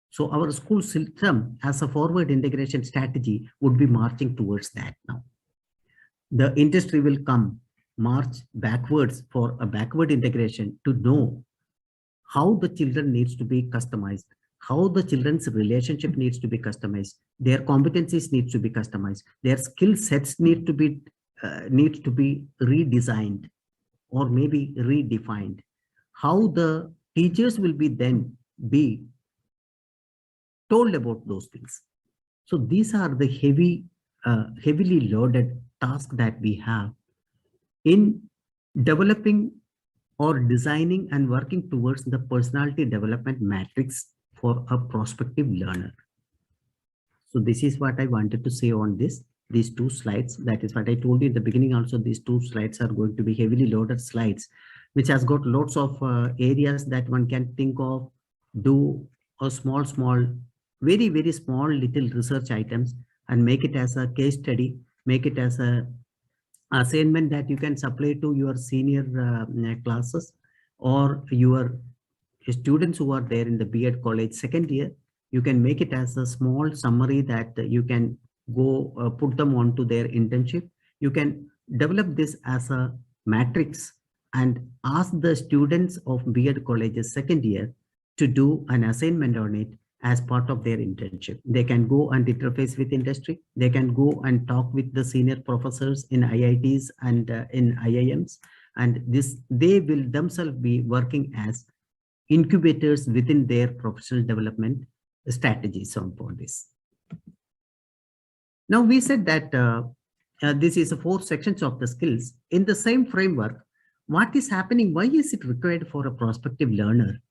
So our school system as a forward integration strategy would be marching towards that now. The industry will march backwards for a backward integration to know how the children needs to be customized, how the children's relationship needs to be customized, their competencies needs to be customized, their skill sets need to be redesigned or maybe redefined, how the teachers will be then be told about those things. So these are the heavily loaded tasks that we have in developing or designing and working towards the personality development matrix for a prospective learner. So this is what I wanted to say on these two slides. That is what I told you in the beginning also. These two slides are going to be heavily loaded slides, which has got lots of areas that one can think of, do a small, very, very small little research items and make it as a case study, make it as a assignment that you can supply to your senior classes or your students who are there in the B.Ed college second year. You can make it as a small summary that you can go put them onto their internship. You can develop this as a matrix and ask the students of B.Ed colleges second year to do an assignment on it as part of their internship. They can go and interface with industry. They can go and talk with the senior professors in IITs and in IIMs. And they will themselves be working as incubators within their professional development strategies for this. Now we said that this is 4 sections of the skills. In the same framework, what is happening? Why is it required for a prospective learner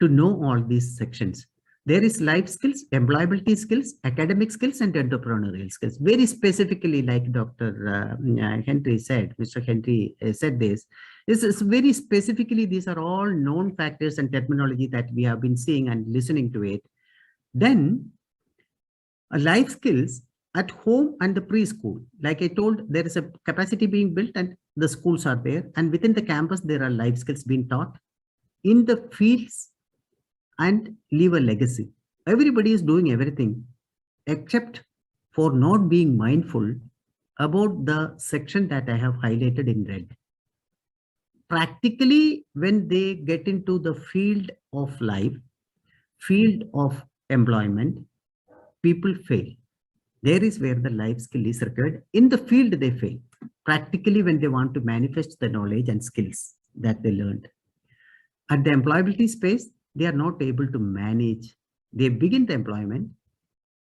to know all these sections? There is life skills, employability skills, academic skills, and entrepreneurial skills. Very specifically, like Dr. Henry said, Mr. Henry said this is very specifically, these are all known factors and terminology that we have been seeing and listening to it. Then life skills at home and the preschool. Like I told, there is a capacity being built and the schools are there. And within the campus, there are life skills being taught in the fields and leave a legacy. Everybody is doing everything except for not being mindful about the section that I have highlighted in red. Practically, when they get into the field of life, field of employment, people fail. There is where the life skill is required. In the field, they fail. Practically, when they want to manifest the knowledge and skills that they learned. At the employability space, they are not able to manage. They begin the employment,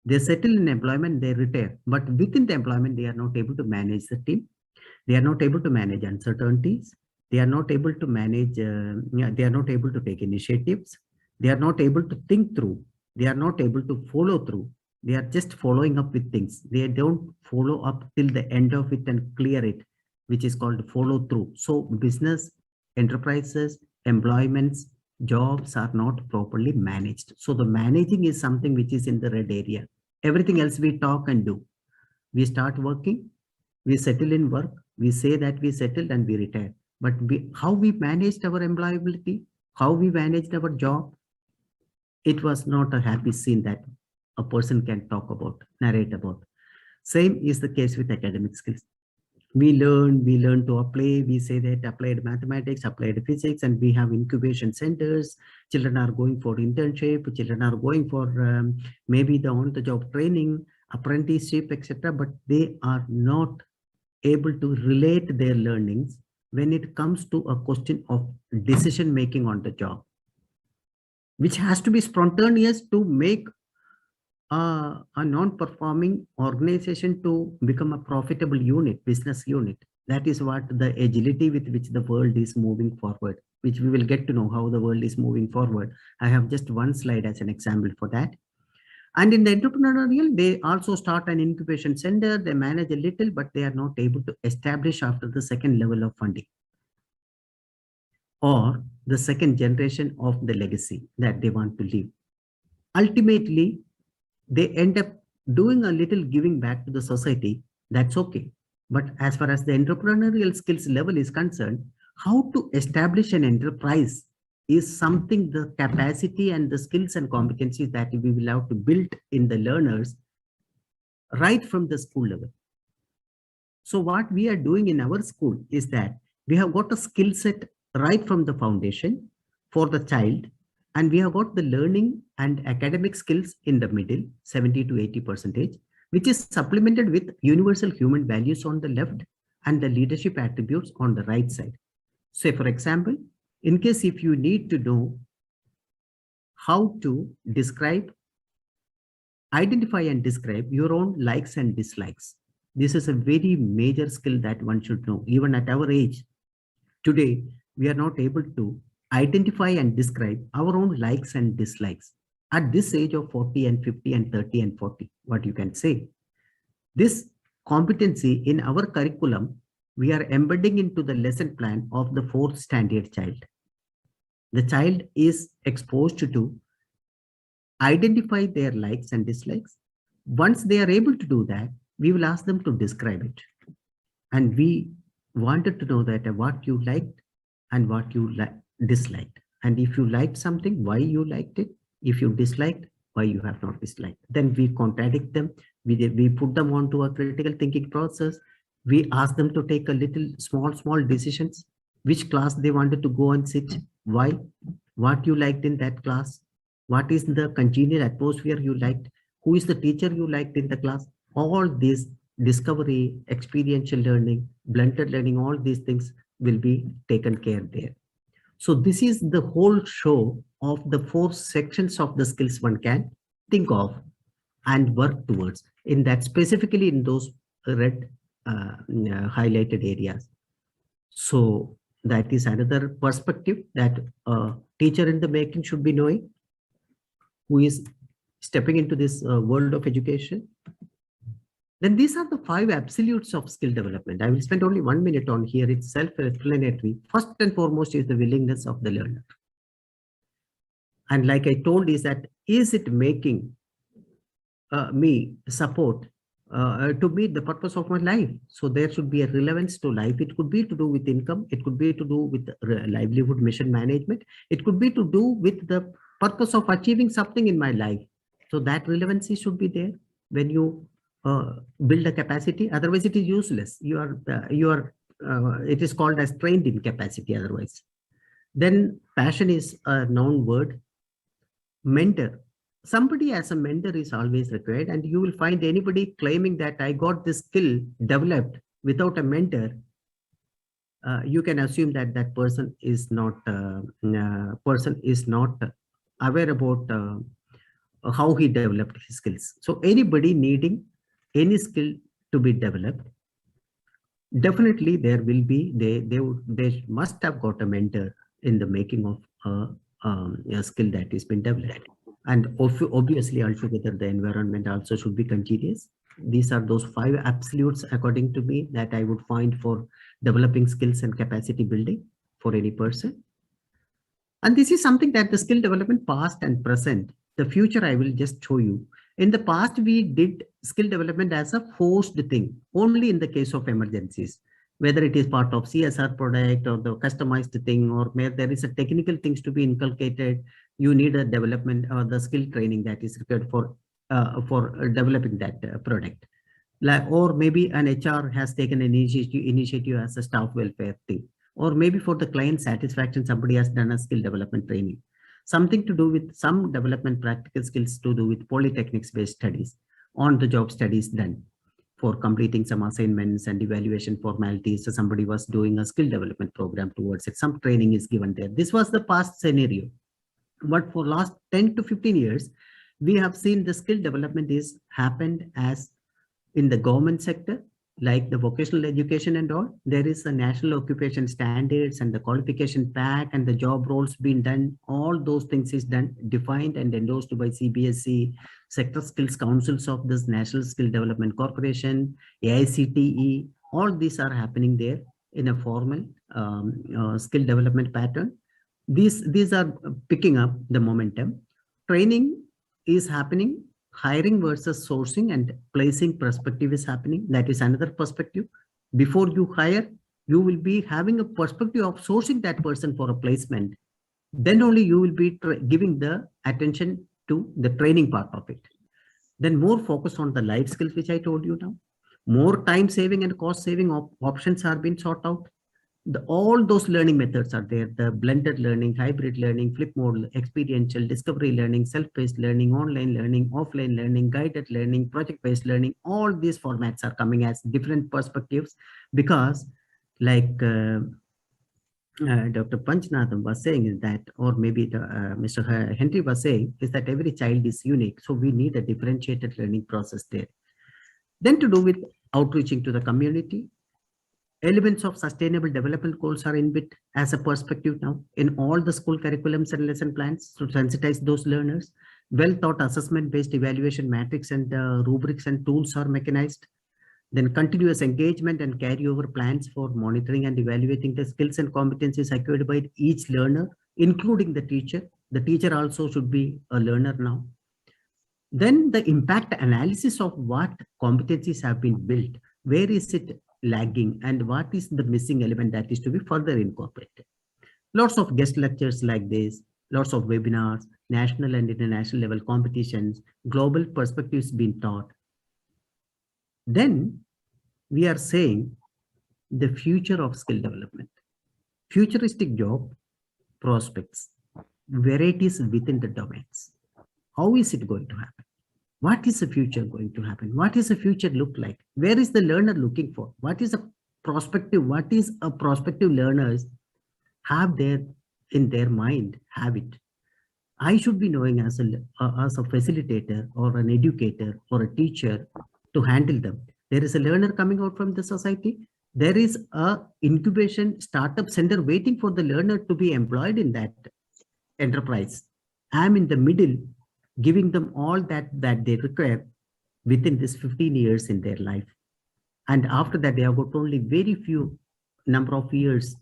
they settle in employment, they retire. But within the employment, they are not able to manage the team. They are not able to manage uncertainties. They are not able to manage, they are not able to take initiatives. They are not able to think through. They are not able to follow through. They are just following up with things. They don't follow up till the end of it and clear it, which is called follow through. So business, enterprises, employments, jobs are not properly managed. So the managing is something which is in the red area. Everything else we talk and do. We start working, we settle in work, we say that we settled and we retire. But how we managed our employability, how we managed our job, it was not a happy scene that a person can talk about, narrate about. Same is the case with academic skills. We learn to apply. We say that applied mathematics, applied physics, and we have incubation centers. Children are going for internship. Children are going for maybe the on-the-job training, apprenticeship, etc. But they are not able to relate their learnings when it comes to a question of decision making on the job, which has to be spontaneous to make a non-performing organization to become a profitable unit, business unit. That is what the agility with which the world is moving forward, which we will get to know how the world is moving forward. I have just one slide as an example for that. And in the entrepreneurial, they also start an incubation center. They manage a little, but they are not able to establish after the second level of funding or the second generation of the legacy that they want to leave. Ultimately, they end up doing a little giving back to the society. That's okay. But as far as the entrepreneurial skills level is concerned, how to establish an enterprise is something, the capacity and the skills and competencies that we will have to build in the learners right from the school level. So what we are doing in our school is that we have got a skill set right from the foundation for the child, and we have got the learning and academic skills in the middle, 70 to 80%, which is supplemented with universal human values on the left and the leadership attributes on the right side. Say, for example, in case if you need to know how to describe, identify and describe your own likes and dislikes, this is a very major skill that one should know. Even at our age, today, we are not able to identify and describe our own likes and dislikes at this age of 40 and 50 and 30 and 40, what you can say. This competency in our curriculum, we are embedding into the lesson plan of the 4th standard child. The child is exposed to identify their likes and dislikes. Once they are able to do that, we will ask them to describe it. And we wanted to know that what you liked and what you disliked. And if you liked something, why you liked it. If you disliked, why you have not disliked. Then we contradict them. We put them onto a critical thinking process. We ask them to take a little small decisions, which class they wanted to go and sit, why, what you liked in that class, what is the congenial atmosphere you liked, who is the teacher you liked in the class. All these discovery, experiential learning, blended learning, all these things will be taken care there. So this is the whole show of the 4 sections of the skills one can think of and work towards, in that specifically in those red highlighted areas. So that is another perspective that a teacher in the making should be knowing, who is stepping into this world of education. Then these are the 5 absolutes of skill development. I will spend only 1 minute on here. It's self-explanatory. First and foremost is the willingness of the learner. And like I told, is it making me support to meet the purpose of my life? So there should be a relevance to life. It could be to do with income. It could be to do with livelihood mission management. It could be to do with the purpose of achieving something in my life. So that relevancy should be there when you build a capacity. Otherwise it is useless. It is called as trained in capacity otherwise. Then passion is a noun word. Mentor. Somebody as a mentor is always required, and you will find anybody claiming that I got this skill developed without a mentor. You can assume that that person is not aware about how he developed his skills. So anybody needing any skill to be developed, definitely there will be, they must have got a mentor in the making of a skill that has been developed. And obviously altogether the environment also should be congenious. These are those 5 absolutes according to me that I would find for developing skills and capacity building for any person. And this is something that the skill development past and present, the future I will just show you. In the past, we did skill development as a forced thing, only in the case of emergencies, whether it is part of CSR product or the customized thing, or where there is a technical things to be inculcated, you need a development or the skill training that is required for developing that product. Like, or maybe an HR has taken an initiative as a staff welfare thing, or maybe for the client satisfaction, somebody has done a skill development training, something to do with some development practical skills to do with polytechnics based studies, on the job studies done for completing some assignments and evaluation formalities. So somebody was doing a skill development program towards it. Some training is given there. This was the past scenario. But for last 10 to 15 years, we have seen the skill development is happened as in the government sector, like the vocational education and all. There is a national occupation standards and the qualification pack and the job roles being done. All those things is done, defined and endorsed by CBSE, sector skills councils of this National Skill Development Corporation, AICTE. All these are happening there in a formal skill development pattern. These are picking up the momentum. Training is happening. Hiring versus sourcing and placing perspective is happening. That is another perspective. Before you hire, you will be having a perspective of sourcing that person for a placement. Then only you will be giving the attention to the training part of it. Then more focus on the life skills, which I told you now. More time saving and cost saving options are being sought out. All those learning methods are there. The blended learning, hybrid learning, flip mode, experiential, discovery learning, self-paced learning, online learning, offline learning, guided learning, project-based learning. All these formats are coming as different perspectives because like Dr. Panchnatham was saying is that, or maybe Mr. Henry was saying, is that every child is unique. So we need a differentiated learning process there. Then to do with outreaching to the community, elements of sustainable development goals are inbuilt as a perspective now in all the school curriculums and lesson plans to sensitize those learners. Well-thought assessment-based evaluation matrix and rubrics and tools are mechanized. Then continuous engagement and carryover plans for monitoring and evaluating the skills and competencies acquired by each learner, including the teacher. The teacher also should be a learner now. Then the impact analysis of what competencies have been built. Where is it lagging and what is the missing element that is to be further incorporated. Lots of guest lectures like this, lots of webinars, national and international level competitions, global perspectives being taught. Then we are saying the future of skill development, futuristic job prospects, varieties within the domains. How is it going to happen? What is the future going to happen? What is the future look like? Where is the learner looking for? What is a prospective? What is a prospective learners have there in their mind, have it? I should be knowing as a facilitator or an educator or a teacher to handle them. There is a learner coming out from the society. There is a incubation startup center waiting for the learner to be employed in that enterprise. I'm in the middle, giving them all that they require within this 15 years in their life. And after that, they have got only very few number of years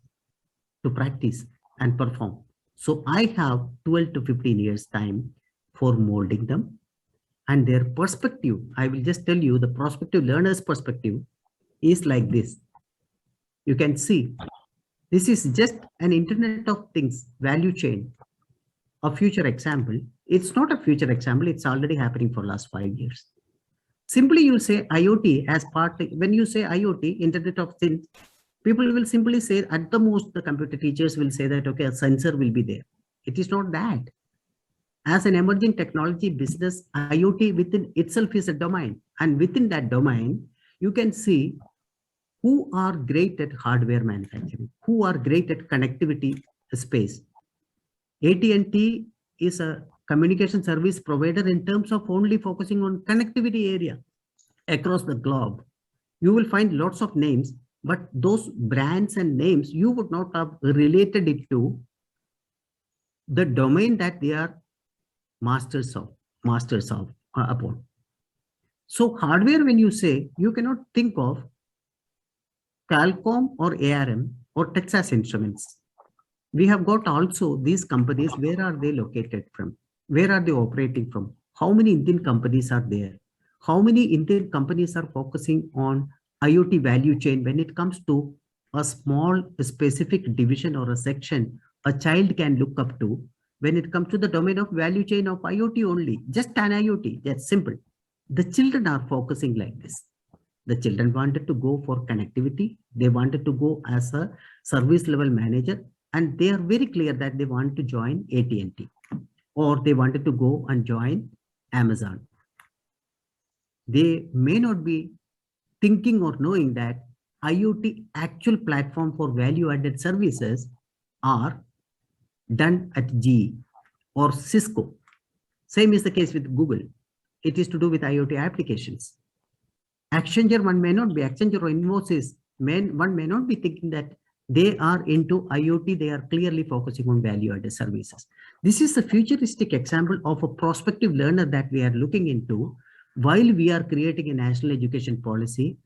to practice and perform. So I have 12 to 15 years time for molding them. And their perspective, I will just tell you the prospective learner's perspective is like this. You can see, this is just an Internet of Things value chain. A future example. It's not a future example. It's already happening for last 5 years. Simply you say IoT as part. When you say IoT, Internet of Things, people will simply say at the most the computer teachers will say that, okay, a sensor will be there. It is not that. As an emerging technology business, IoT within itself is a domain. And within that domain, you can see who are great at hardware manufacturing, who are great at connectivity space. AT&T is a communication service provider in terms of only focusing on connectivity area across the globe. You will find lots of names, but those brands and names, you would not have related it to the domain that they are masters of upon. So hardware, when you say, you cannot think of Qualcomm or ARM or Texas Instruments. We have got also these companies, where are they located from? Where are they operating from? How many Indian companies are there? How many Indian companies are focusing on IoT value chain when it comes to a small specific division or a section a child can look up to when it comes to the domain of value chain of IoT only, just an IoT, that's simple. The children are focusing like this. The children wanted to go for connectivity. They wanted to go as a service level manager, and they are very clear that they want to join AT&T, or they wanted to go and join Amazon. They may not be thinking or knowing that IoT actual platform for value added services are done at GE or Cisco. Same is the case with Google. It is to do with IoT applications. Accenture, one may not be, Accenture or Infosys, one may not be thinking that they are into IoT, they are clearly focusing on value added services. This is a futuristic example of a prospective learner that we are looking into while we are creating a national education policy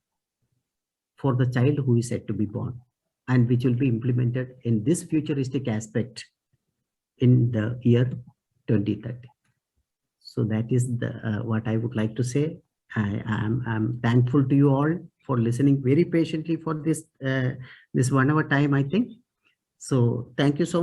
for the child who is yet to be born, and which will be implemented in this futuristic aspect in the year 2030. So that is the what I would like to say. I'm thankful to you all for listening very patiently for this this 1 hour time, I think. So thank you so much.